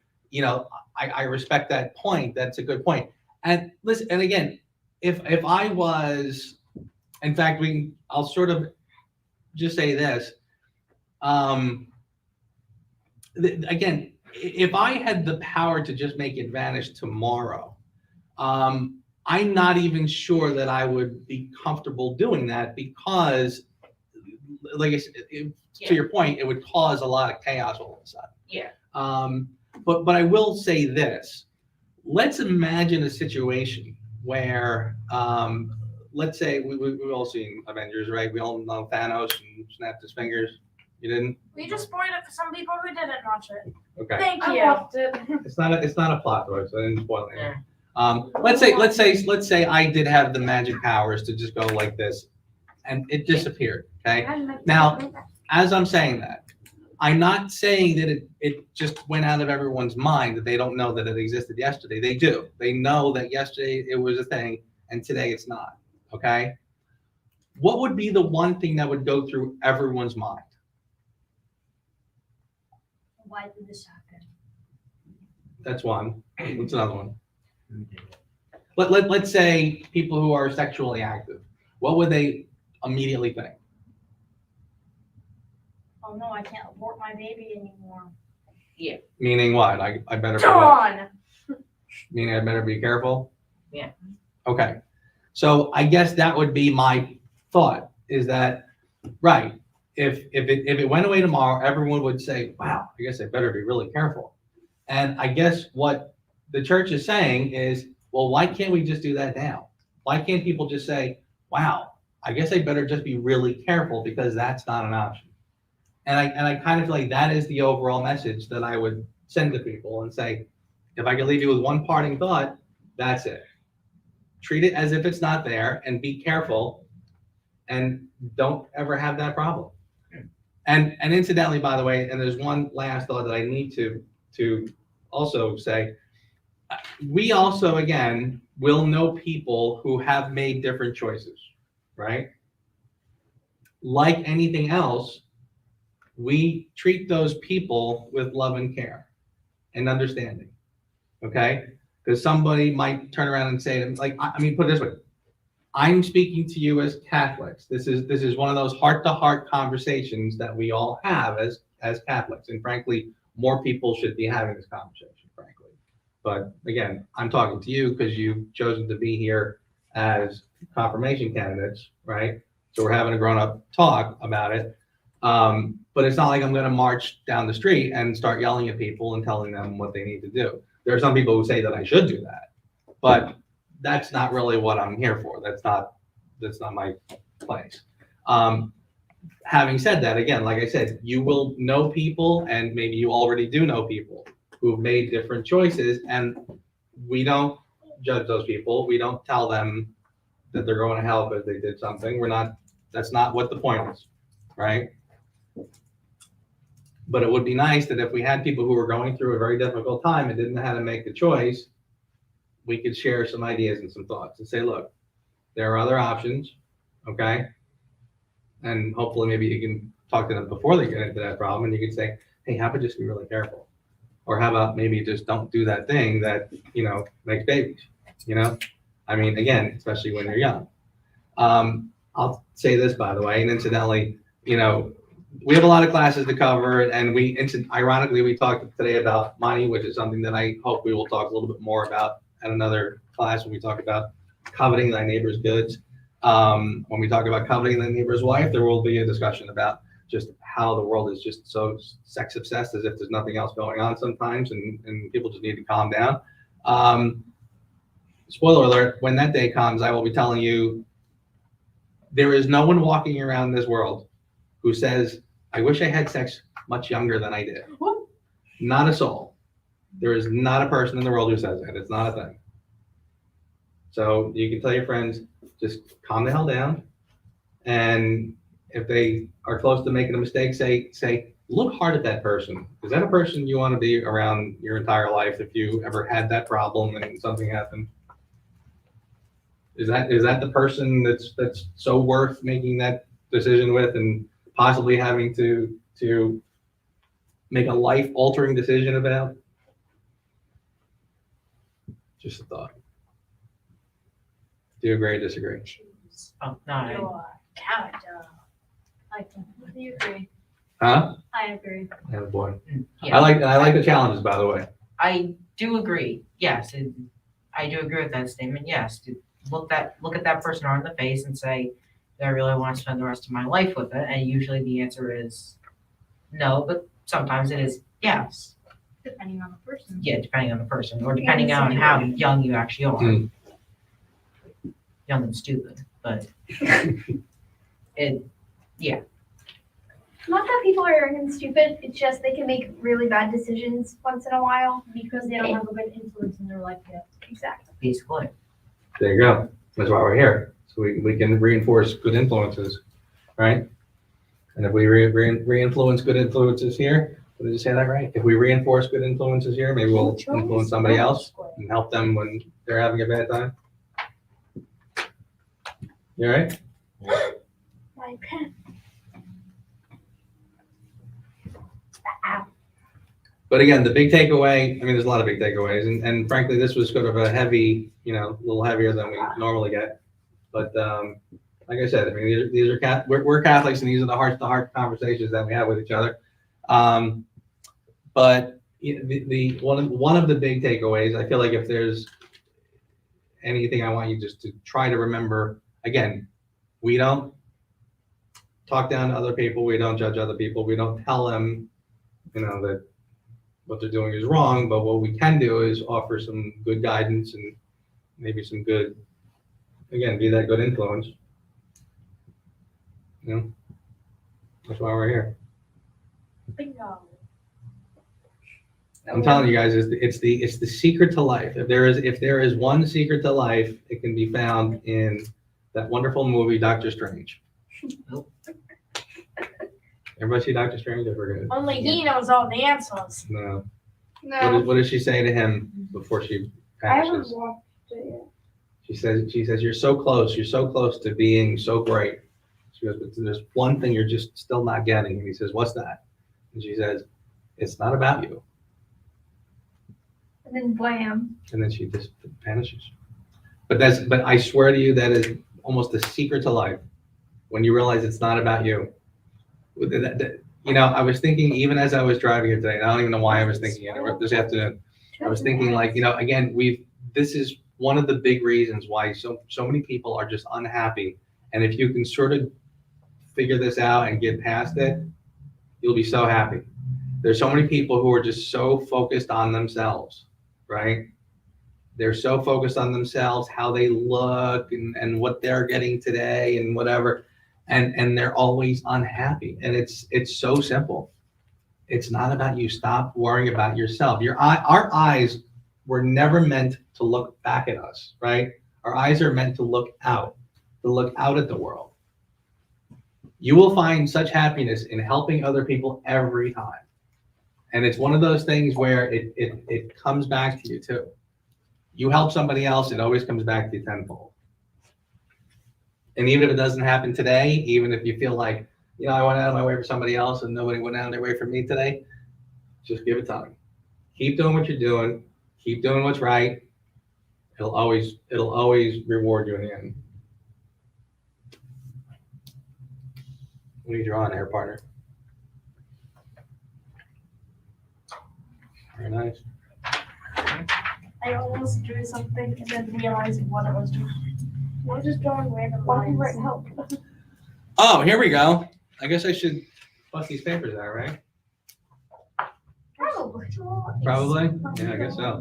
I respect that point. That's a good point. And listen, and again, if I was, in fact, I'll sort of just say this. Again, if I had the power to just make it vanish tomorrow, I'm not even sure that I would be comfortable doing that because, like I said, to your point, it would cause a lot of chaos all of a sudden. Yeah. But I will say this. Let's imagine a situation where, let's say we've all seen Avengers, right? We all know Thanos and snapped his fingers. You didn't? We just spoiled it for some people who didn't watch it. Okay. Thank I you. watched it. It's not a plot though, so I didn't spoil it. Yeah. Let's say I did have the magic powers to just go like this, and it disappeared. Okay. Now, as I'm saying that, I'm not saying that it just went out of everyone's mind that they don't know that it existed yesterday. They do. They know that yesterday it was a thing, and today it's not. Okay. What would be the one thing that would go through everyone's mind? Why did this happen? That's one. What's another one? Let's say people who are sexually active. What would they immediately think? Oh no, I can't abort my baby anymore. Meaning what? I better be Dawn. meaning I better be careful? Yeah. Okay. So I guess that would be my thought, is that, right, if it went away tomorrow, everyone would say, wow, I guess I better be really careful. And I guess what the church is saying is, well, why can't we just do that now? Why can't people just say, wow, I guess I better just be really careful because that's not an option. And I kind of feel like that is the overall message that I would send to people and say, if I could leave you with one parting thought, that's it. Treat it as if it's not there and be careful and don't ever have that problem. And incidentally, by the way, and there's one last thought that I need to also say, we also, again, will know people who have made different choices, right? Like anything else, we treat those people with love and care and understanding, okay? Because somebody might turn around and say, like, I mean, put it this way. I'm speaking to you as Catholics. This is one of those heart-to-heart conversations that we all have as Catholics. And frankly, more people should be having this conversation, frankly. But again, I'm talking to you because you've chosen to be here as confirmation candidates, right? So we're having a grown-up talk about it. But it's not like I'm going to march down the street and start yelling at people and telling them what they need to do. There are some people who say that I should do that, but that's not really what I'm here for. That's not my place. Having said that, again, like I said, you will know people, and maybe you already do know people who've made different choices, and we don't judge those people. We don't tell them that they're going to hell because they did something. That's not what the point is, right? But it would be nice that if we had people who were going through a very difficult time and didn't know how to make the choice, we could share some ideas and some thoughts and say, look, there are other options, okay? And hopefully maybe you can talk to them before they get into that problem, and you can say, hey, how about just be really careful? Or how about maybe just don't do that thing that, makes babies, I mean, again, especially when you're young. I'll say this, by the way, and incidentally, we have a lot of classes to cover, and ironically, we talked today about money, which is something that I hope we will talk a little bit more about at another class when we talk about coveting thy neighbor's goods. When we talk about coveting thy neighbor's wife, there will be a discussion about just how the world is just so sex obsessed, as if there's nothing else going on sometimes, and people just need to calm down. Spoiler alert, when that day comes, I will be telling you, there is no one walking around this world who says, I wish I had sex much younger than I did. Not a soul. There is not a person in the world who says that. It's not a thing. So you can tell your friends, just calm the hell down. And if they are close to making a mistake, say, look hard at that person. Is that a person you want to be around your entire life if you ever had that problem and something happened? Is that the person that's so worth making that decision with, and possibly having to make a life-altering decision about? Just a thought. Do you agree or disagree? Oh, no, Your character. I completely agree. Huh? I agree. Yeah, boy. yeah. I like the challenges, by the way. I do agree. Yes, I do agree with that statement. Yes, to look at that person in the face and say, do I really want to spend the rest of my life with it? And usually the answer is no, but sometimes it is yes. Depending on the person. Yeah, depending on the person, or depending on how young you actually are. Mm. Young and stupid, but Not that people are young and stupid, it's just they can make really bad decisions once in a while. Because they don't have a good influence in their life yet. Exactly. basically. There you go. That's why we're here. So we can reinforce good influences, right? And if we re-influence good influences here, did I say that right? If we reinforce good influences here, maybe we'll influence somebody else and help them when they're having a bad time. You all right? My pen. But again, the big takeaway, I mean, there's a lot of big takeaways, and frankly, this was sort of a heavy, a little heavier than we normally get. But like I said, I mean, these are we're Catholics, and these are the heart-to-heart conversations that we have with each other. But the one of the big takeaways, I feel like if there's anything I want you just to try to remember, again, we don't talk down to other people, we don't judge other people, we don't tell them, that what they're doing is wrong, but what we can do is offer some good guidance and maybe some good, again, be that good influence. That's why we're here. Bingo. I'm telling you guys, it's the secret to life. If there is one secret to life, it can be found in that wonderful movie, Doctor Strange. Everybody see Doctor Strange? I forget. Only he knows all the answers. No. No, What does she say to him before she I haven't passes? watched it yet. She says, you're so close to being so great. She goes, but there's one thing you're just still not getting. And he says, what's that? And she says, it's not about you. and then blam. And then she just vanishes. But I swear to you, that is almost the secret to life. When you realize it's not about you. I was thinking, even as I was driving here today, and I don't even know why I was thinking it this afternoon. I was thinking, again, this is one of the big reasons why so many people are just unhappy. And if you can sort of figure this out and get past it, you'll be so happy. There's so many people who are just so focused on themselves, right? They're so focused on themselves, how they look and what they're getting today and whatever. And they're always unhappy. And it's so simple. It's not about you. Stop worrying about yourself. Our eyes were never meant to look back at us, right? Our eyes are meant to look out at the world. You will find such happiness in helping other people every time. And it's one of those things where it comes back to you too. You help somebody else, it always comes back to you tenfold. And even if it doesn't happen today, even if you feel like, I went out of my way for somebody else and nobody went out of their way for me today, just give it time. Keep doing what you're doing. Keep doing what's right. It'll always reward you in the end. What are you drawing there, partner? Very nice. I almost drew something and then realized what I was doing. I was just drawing random Why don't you lines. write help? Oh, here we go. I guess I should bust these papers out, right? Probably. Probably? Yeah, I guess so.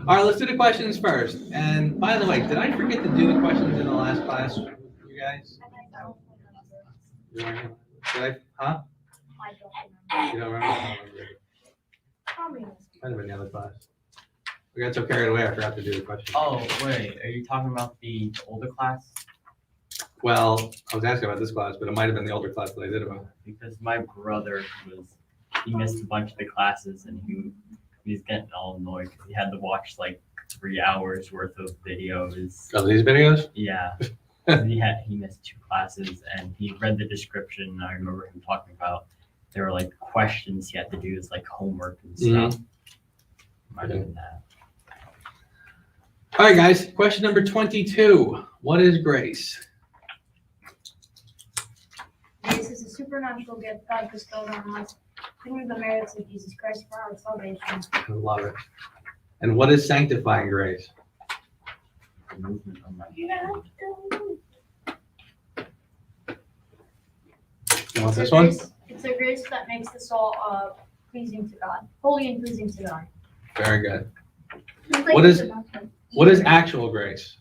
All right, let's do the questions first. And by the way, did I forget to do the questions in the last class, you guys? Did I? Huh? You don't remember? I don't remember. Might have been the other class. We got so carried away, I forgot to do the questions. Oh, wait, are you talking about the older class? Well, I was asking about this class, but it might have been the older class that I did about. Because my brother he missed a bunch of the classes and he's getting all annoyed because he had to watch like 3 hours worth of videos. Oh, these videos? Yeah. He missed 2 classes and he read the description. I remember him talking about there were like questions he had to do as like homework and stuff. Might have been that. All right, guys. Question number 22. What is grace? Grace is a supernatural gift God bestowed on us, through the merits of Jesus Christ for our salvation. I love it. And what is sanctifying grace? The movement of my You want this one? It's a grace that makes the soul pleasing to God, holy and pleasing to God. Very good. What is actual grace?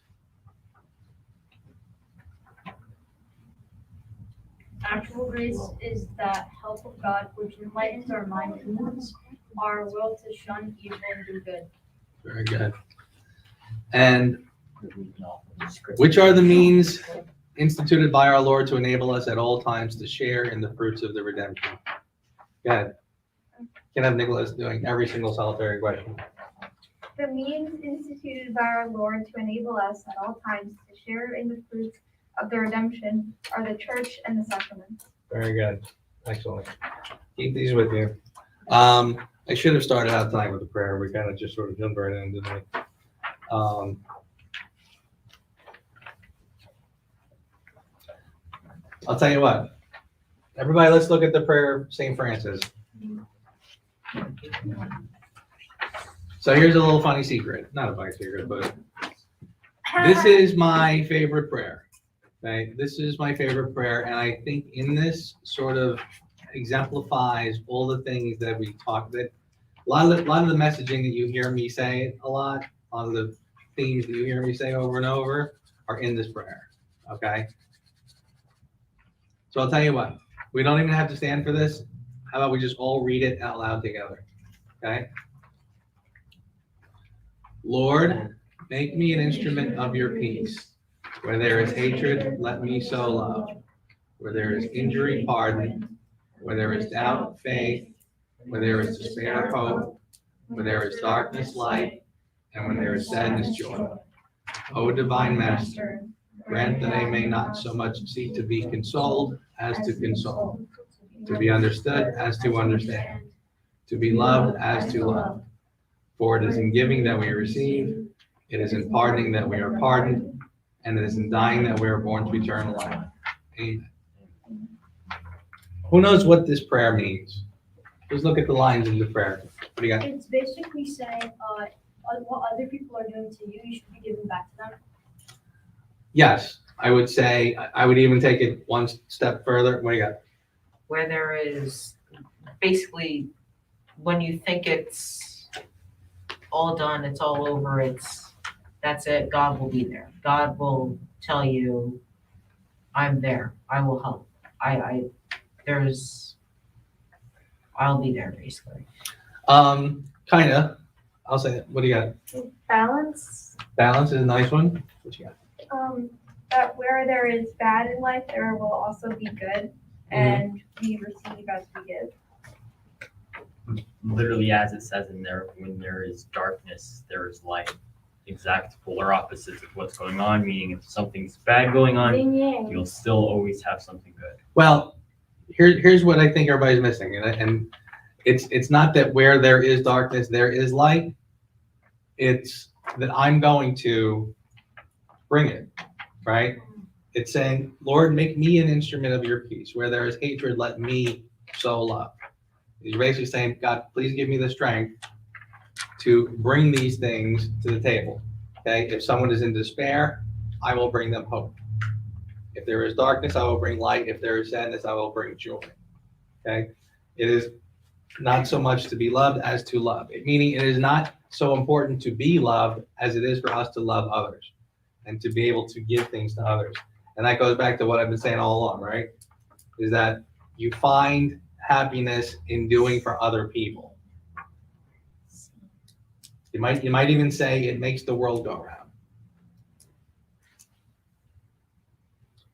Actual grace is that help of God which enlightens our mind and moves our will to shun evil and do good. Very good. And scripture. which are the means instituted by our Lord to enable us at all times to share in the fruits of the redemption? Go ahead. Can have Nicholas doing every single solitary question. The means instituted by our Lord to enable us at all times to share in the fruits of the redemption are the church and the sacraments. Very good. Excellent. Keep these with you. I should have started out tonight with a prayer. We kind of just sort of jumped right in, didn't we? I'll tell you what. Everybody, let's look at the prayer of St. Francis. So here's a little funny secret. Not a funny secret, but this is my favorite prayer. Okay, this is my favorite prayer, and I think in this sort of exemplifies all the things that we talked. That a lot of the messaging that you hear me say a lot of the themes that you hear me say over and over are in this prayer. Okay, so I'll tell you what. We don't even have to stand for this. How about we just all read it out loud together? Okay. Lord, make me an instrument of your peace. Where there is hatred, let me sow love. Where there is injury, pardon. Where there is doubt, faith. Where there is despair, hope. Where there is darkness, light. And when there is sadness, joy. O divine Master, grant that I may not so much seek to be consoled as to console, to be understood as to understand, to be loved as to love. For it is in giving that we receive, it is in pardoning that we are pardoned, and it is in dying that we are born to eternal life. Amen. Who knows what this prayer means? Just look at the lines in the prayer. What do you got? It's basically saying what other people are doing to you, you should be giving back to them. Yes, I would say, I would even take it one step further. What do you got? Where there is basically, when you think it's all done, it's all over, that's it, God will be there. God will tell you, I'm there, I will help. I'll be there, basically. Kinda. I'll say it. What do you got? Balance. Balance is a nice one. What you got? That where there is bad in life, there will also be good, and we receive as we give. literally as it says in there, when there is darkness, there is light. Exact polar opposites of what's going on, meaning if something's bad going on, Yin yang. you'll still always have something good. Well, here's what I think everybody's missing, and it's not that where there is darkness, there is light. It's that I'm going to bring it, right? It's saying, Lord, make me an instrument of your peace. Where there is hatred, let me sow love. He's basically saying, God, please give me the strength to bring these things to the table. Okay, if someone is in despair, I will bring them hope. If there is darkness, I will bring light. If there is sadness, I will bring joy. Okay, it is not so much to be loved as to love. Meaning, it is not so important to be loved as it is for us to love others and to be able to give things to others. And that goes back to what I've been saying all along, right? Is that you find happiness in doing for other people. You might even say it makes the world go round.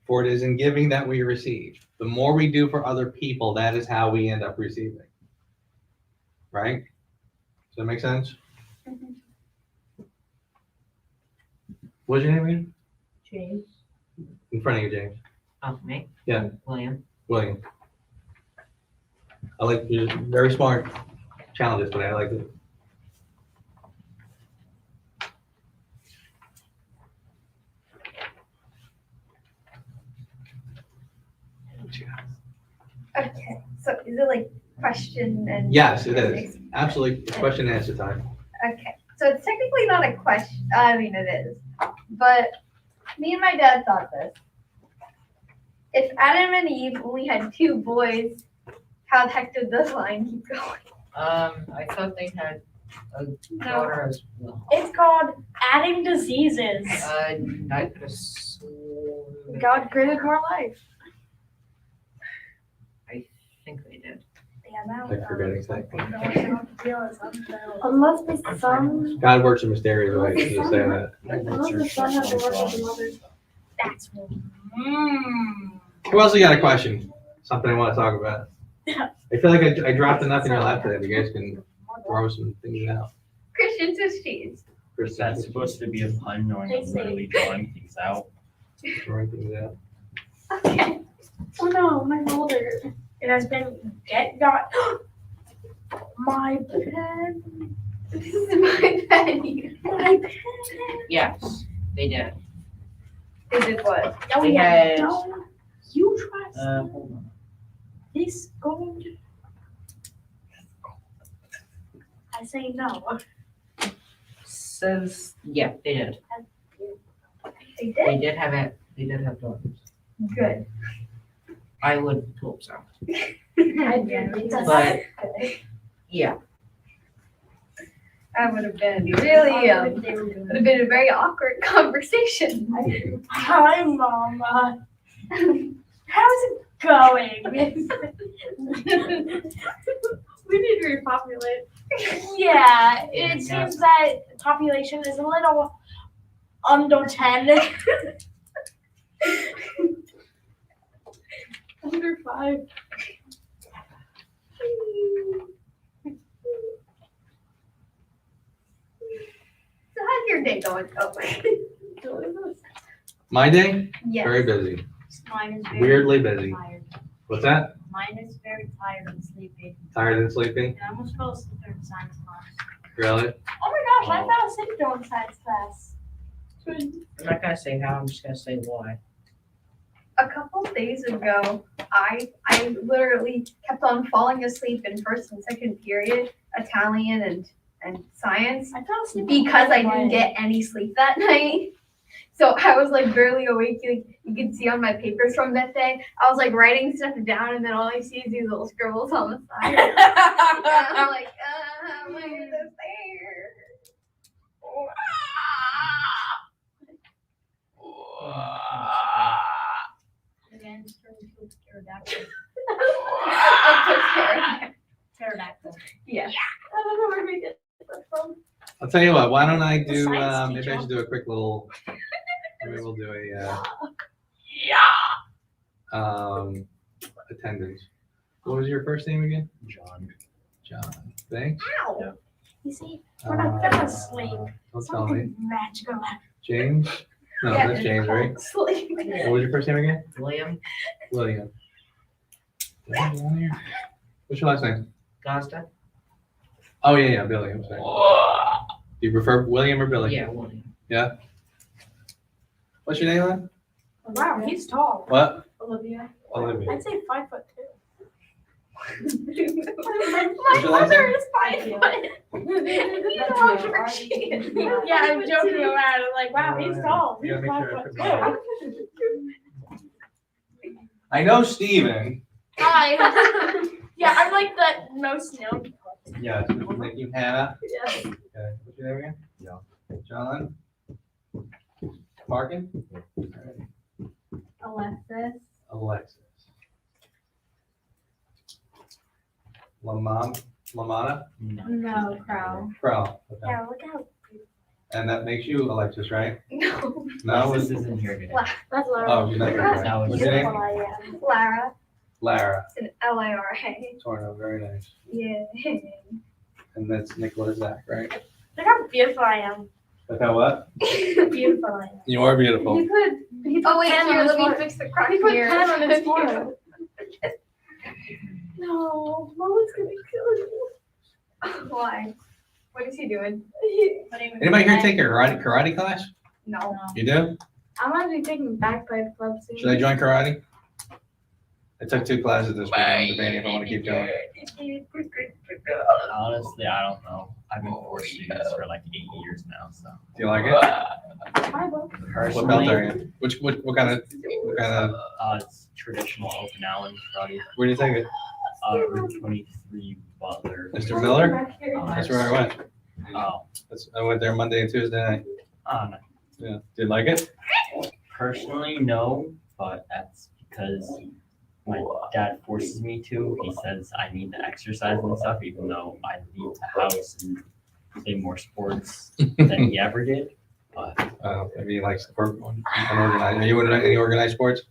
For it is in giving that we receive. The more we do for other people, that is how we end up receiving. Right? Does that make sense? What's your name again? James. In front of you, James. Oh, me? Yeah. William. William. I like your very smart challenges today. I like it. Okay, so is it like question and? Yes, it is. Absolutely. It's question and answer time. Okay, so it's technically not a question, I mean it is, but me and my dad thought this. If Adam and Eve only had 2 boys, how the heck did this line keep going? I thought they had a daughter as well. It's called adding diseases. I could have sworn. God created more life. I think they did. Like forgetting something. Unless the son, God works in mysterious ways. Just say that. unless the son has to work with the mother. That's Who else you got a question? Something I want to talk about. I feel like I dropped enough in your lap today. You guys can throw some things out. Christian Swiss cheese. Chris, That's supposed to be a pun, knowing I'm literally drawing things out. throwing things out. Okay. Oh no, my folder. It has been got my pen. This is my pen. My pen. Yes, they did. Is it what? Oh They yeah. had- No, you trust Hold on. this gold. I say no. Says, yeah, they did. They did? They did have it. They did have daughters. Good. I would hope so. I did. But yeah, That would have been really, would have been a very awkward conversation. Hi, Mama. How's it going? We need to repopulate. Yeah, it seems that population is a little under 10. Under 5. So how's your day going? Oh my. My day? Yes. Very busy. Mine is very Weirdly busy. tired. What's that? Mine is very tired and sleepy. Tired and sleepy? And I almost fell asleep during science class. Really? Oh my gosh, I fell asleep during science class. I'm not gonna say how. I'm just gonna say why. A couple days ago, I literally kept on falling asleep in first and second period, Italian and science, I fell asleep because I didn't get any sleep that night. So I was like barely awake. You could see on my papers from that day, I was like writing stuff down, and then all I see is these little scribbles on the side. And I'm like, why is this there? The man just turned into a pterodactyl. I Pterodactyl. Yeah. don't know where we get that from. I'll tell you what, why don't I do, science maybe I teacher. should do a quick little, maybe we'll do a, attendance. What was your first name again? John. John, thanks. Ow. You see, we're not gonna sleep. Don't tell me. Something magical happened. James? No, Yeah, that's James, right? Sleep. What was your first name again? William William. Did I have one here? What's your last name? Costa? Oh, yeah, Billy, I'm sorry. Do you prefer William or Billy? Yeah, William. What's your name, Lynn? Wow, he's tall. What? Olivia. Olivia. I'd say 5'2". What's your last name? is 5 foot. You know how short she is. Yeah, I'm joking around. I'm like, wow, he's tall. He's Yeah, make sure I 5'2". put mine. I know Steven. Hi. Yeah, I'm like the most known. Yes. Thank you, Hannah. Yes. Okay. What's your name again? John. Parkin? All right. Alexis. Alexis. Lamana? No, Crow. Crow. Okay. Yeah, look how. And that makes you Alexis, right? No. No? This isn't here today. That's Laura. Oh, you're not here, right? That was What's your name? Lara. Lara. It's an Lara. Torno, very nice. Yeah. And that's Nicola Zach, right? Look how beautiful I am. Look how what? Beautiful I am. You are beautiful. He put Oh wait, pen here, on his let me forehead. fix the crock He put here. pen on his forehead. No, Mama's gonna kill you. Why? What is he doing? Anybody here take a karate class? No. You do? I'm gonna be taking bagpipe club soon. Should I join karate? I took 2 classes this week. I'm debating if I want to keep going. Honestly, I don't know. I've been forcing this for like 8 years now, so. Do you like it? Hi, Bo. What belt are you? What kind of, It's traditional Okinawan karate. where do you take it? Route 23 Butler. Mr. Miller? That's where I went. Oh, I went there Monday and Tuesday night. no. Yeah. Did you like it? Personally, no, but that's because my dad forces me to. He says I need to exercise and stuff, even though I leave the house and play more sports than he ever did. But Maybe you like unorganized. Are you in any organized sports?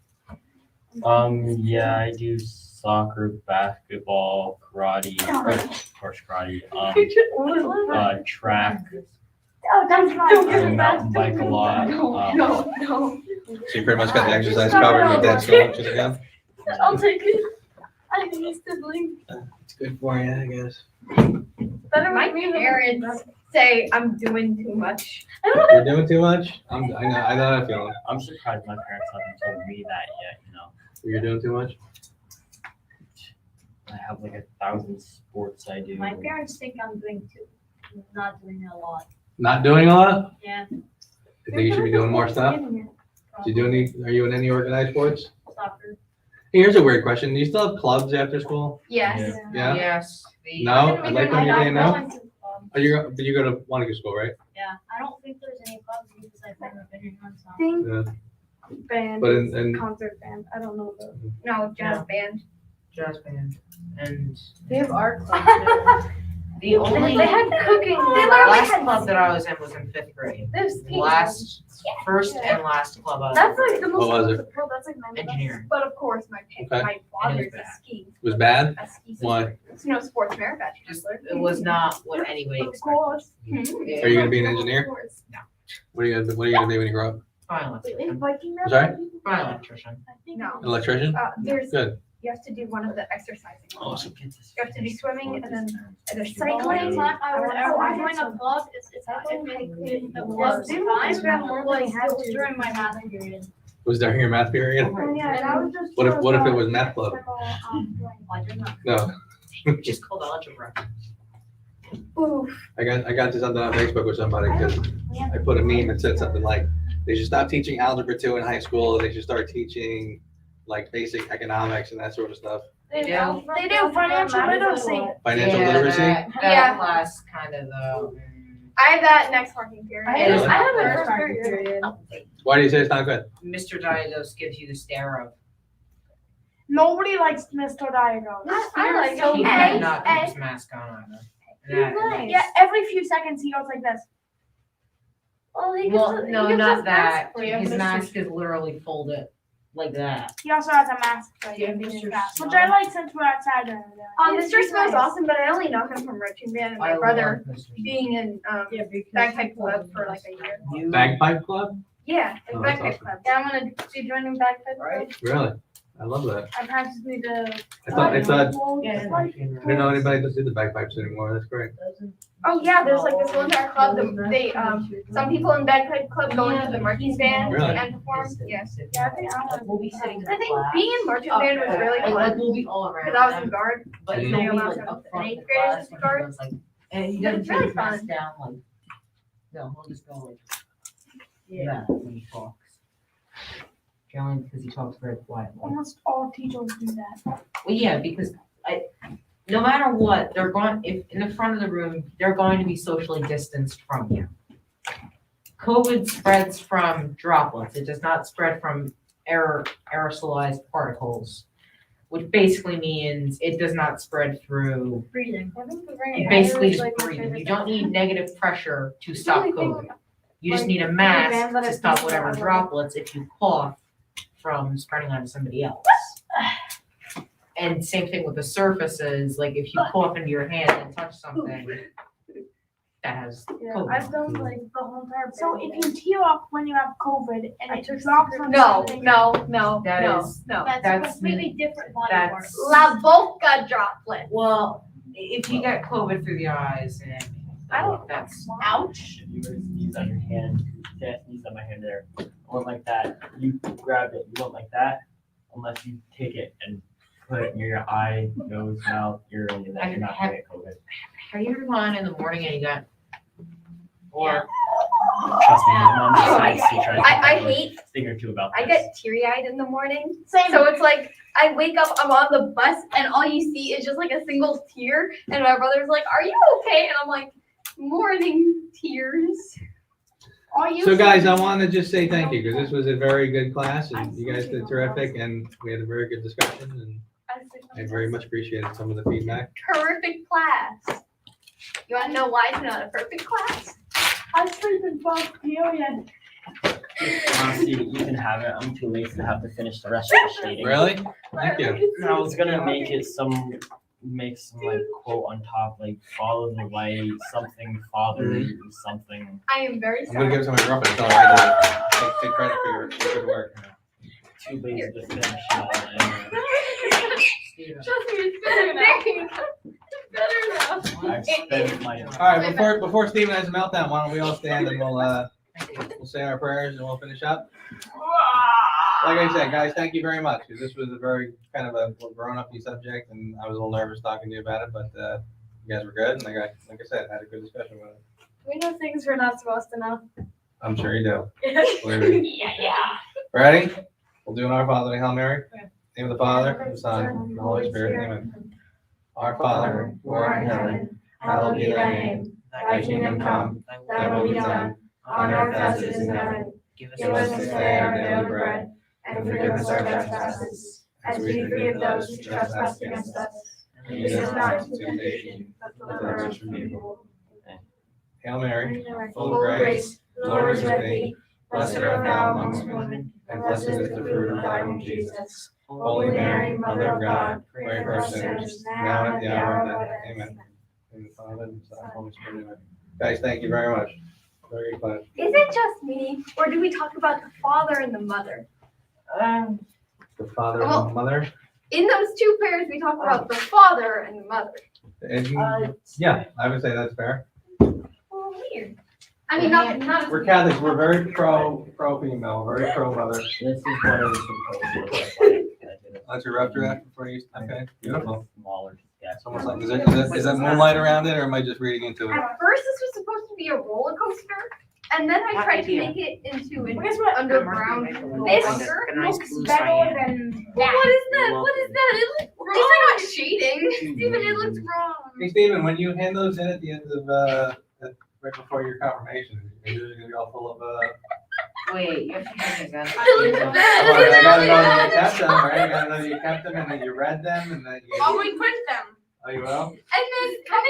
yeah, I do soccer, basketball, karate, of course karate, track, Oh, that's I mountain bike a lot. No. So you pretty much got the exercise covered with that stuff. Just again. I'll take it. I need a sibling. It's good for you, I guess. Better My with me than parents say I'm doing too much. You're doing too much. I know that feeling. I'm surprised my parents haven't told me that yet, you know. You're doing too much. I have like 1,000 sports I do. My parents think I'm doing too, not doing a lot. Not doing a lot. Yeah, You think you should be doing more stuff? Do you do any? Are you in any organized sports? soccer. Here's a weird question. Do you still have clubs after school? Yes. Yeah. Yes. No. I'd like when you're saying no. went to clubs. Oh, but you go to Wanaka school, right? Yeah, I don't think there's any clubs because I've never been in one. So. Think Yeah. band, But in concert band. I don't know though. No, jazz band. Jazz band. And They have art club. the only They had cooking. last club that I was in was in 5th grade. They have skating. First and last club I was That's in. like the most. What was it? That's like my Engineering. But of course, my Okay. my father's And it was a ski. It was bad. A ski Why? No sports merit badge. Just, it was not what anybody Of expected. course. Are you gonna be an engineer? What are you gonna be when you grow up? Fine electrician. Viking Sorry? Fine electrician. No. An electrician? There's Good. you have to do one of the exercising. Awesome. You have to do swimming and then The cycling. only time I would ever I join had a club is if Cycling, in the hiking. club's Yeah, time, Instagram more than was had to. during my math period. Was during your math period? Yeah, that was just. What if it was math club? I don't know. No. Just called algebra. Oof. I got to something on Facebook with somebody because I put a meme that said something like, they should stop teaching algebra 2 in high school. They should start teaching like basic economics and that sort of stuff. They do. They do financial literacy. Financial Yeah, literacy. That Yeah. class kind of I have that next working period. I It is have not a good. first period. Why do you say it's not good? Mr. Diados gives you the stare of. Nobody likes Mr. Diagon. I like so He bad. did not keep his mask on either. And that- Yeah, every few seconds he goes like this. Well, he Well, gives- he no, gives not us that. masks for you. His mask is literally folded like that. He also has a mask, like, Yeah, in his Mr. mask, which Smile. I like since we're outside during the day. Mr. Smell's awesome, but I only know him from marching band and my brother being in bagpipe club for like a year. Bagpipe club? Yeah, Oh, in that's bagpipe awesome. club. Yeah, I'm gonna be joining Bagpipe Club. Really? I love that. I perhaps need to. I thought, Yeah. I didn't know anybody does do the bagpipes anymore. That's great. Oh yeah, there's like this one our club. They some people in bagpipe club go into the marching band Really? and perform. Yes. Yeah, I think I want We'll be sitting in I think class. being in marching band was really Like fun we'll be all around. because I was in them, guard. But Mhm. he'll be allowed like to up have front an in eighth graders class to when he guard. goes like, and he But doesn't it's take really his mask fun. down like. No, he'll just go like. Yeah. When he talks. Generally because he talks very quietly. Almost all teachers do that. Well, yeah, because no matter what, they're going, if in the front of the room, they're going to be socially distanced from you. COVID spreads from droplets. It does not spread from aerosolized particles, which basically means it does not spread through, breathing. I think the ring it of basically fire is, just like, my breathing. favorite You don't thing. need negative pressure to The stop only thing, COVID. You just like, need a the bands mask that to I stop think whatever about. droplets if you cough from spreading onto somebody else. And same thing with the surfaces, like if you cough into your hand and touch something that has Yeah, COVID. I've done like the whole entire. So band. if you tear up when you have COVID and I it took drops on No, something. no. That is- That's a That's- completely different body part. That's, La boca droplet. well, if you get COVID through the eyes and I don't- that's, Ouch. If you were to sneeze on your hand, say I sneezed on my hand there, I went like that, you grabbed it, you went like that, unless you take it and put it near your eye, nose, mouth, ear, and then you're not gonna get COVID. have you ever gone in the morning and you got, or, Trust me, my mom decides to try to I think hate, a thing or two about I this. get teary-eyed in the morning. Same. So it's like, I wake up, I'm on the bus, and all you see is just like a single tear, and my brother's like, "Are you okay?" And I'm like, "Morning tears." All you So guys, see- I want to just say thank you because this was a very good class and you guys did terrific and we had a very good discussion and I very much appreciated some of the feedback. Terrific class. You wanna know why it's not a perfect class? I sleep in both period. Honestly, you can have it, I'm too lazy to have to finish the rest of the shading. Really? Thank you. And I was gonna make some like quote on top, like follow the light, something, father, something. I am very I'm gonna sorry. give it to my girlfriend. Tell her I did it. Take credit for your good work. Too lazy to finish it all. And Trust me, it's better now. It's better now. I've spent my. All right, before Steven has a meltdown, why don't we all stand and we'll say our prayers and we'll finish up. Like I said, guys, thank you very much. 'Cause this was a very kind of a grown-up-y subject, and I was a little nervous talking to you about it, but you guys were good, and like I said, had a good discussion with it. We know things we're not supposed to know. I'm sure you do. Believe me. Yeah. Ready? We'll do an Our Father, Hail Mary. Name of the Father, the Son, and the Holy Spirit. Amen. Our Father, who art in heaven, hallowed be thy name. Thy kingdom come, thy will be done, on earth as it is in heaven. give us Give us our this day our daily bread, and forgive us our trespasses, as we forgive those who trespass against us. And lead us not into temptation, but deliver us from evil. Hail Mary, full of grace, the Lord is with thee. Blessed art thou amongst women, and blessed is the fruit of thy womb, Jesus. Holy Mary, Mother of God, pray for us sinners, now and at the hour of our death. Amen. In the Father, and the Son, and the Holy Spirit. Amen. Guys, thank you very much. Very good class. Is it just me, or do we talk about the father and the mother? The Father and the Mother. In those two prayers, we talk about the father and the mother. And, yeah, I would say that's fair. Well, weird. I mean, not. We're Catholics, we're very pro female, very pro mother. This is what it was supposed to look like. Let you rub through that before you, okay, beautiful. Smaller, yeah. It's almost like, is that moonlight around it, or am I just reading into it? At first, this was supposed to be a roller coaster, and then I What tried idea? to make it into an Guess what? underground This bunker. Looks better than What that. is that? What is that? It looks wrong. At least I got shading. Steven, it looks wrong. Hey, Stephen, when you hand those in at the end of, right before your confirmation, you're usually gonna be all full of, Wait, you have to do this. It looks Well, bad. I gotta know that you kept them, right? I gotta know that you kept them and that you read them and that you. Oh, we print them. Oh, you will? And then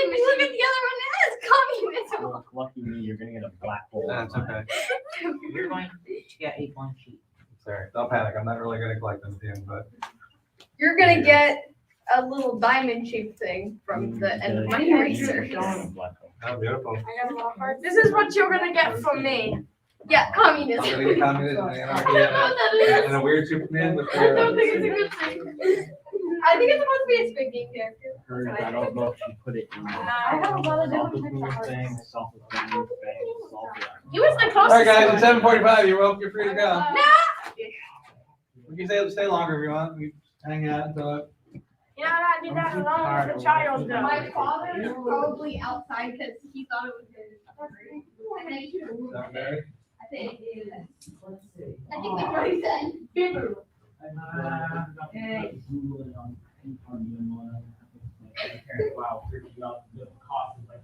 look at the other one. It has communism. Look, lucky me, you're gonna get a black hole. That's okay. You're going to get a blank sheet. Sorry, don't panic. I'm not really gonna collect them at the end, but You're gonna get a little diamond shaped thing from the end of my eraser. oh, beautiful. I got a lot of hearts. This is what you're gonna get from me. Yeah, communism. I'm gonna get communist and anarchy I don't know what that is. and a weird Superman with I don't think it's a good thing. I think it's supposed to be a speaking character. I don't know if you put it in. I have a lot of different types of hearts. Thing, self-esteem thing, He was the closest. All right, guys, it's one. 7:45. You're free to go. We can stay longer if you want. We hang out and talk. You know, I did that alone as a child, though. My father is probably outside because he thought it was good. Okay. I think that's what he said. Wow, the cost is like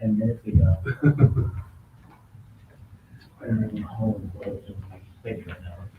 10 minutes ago. I'm in home, so it's like, right now.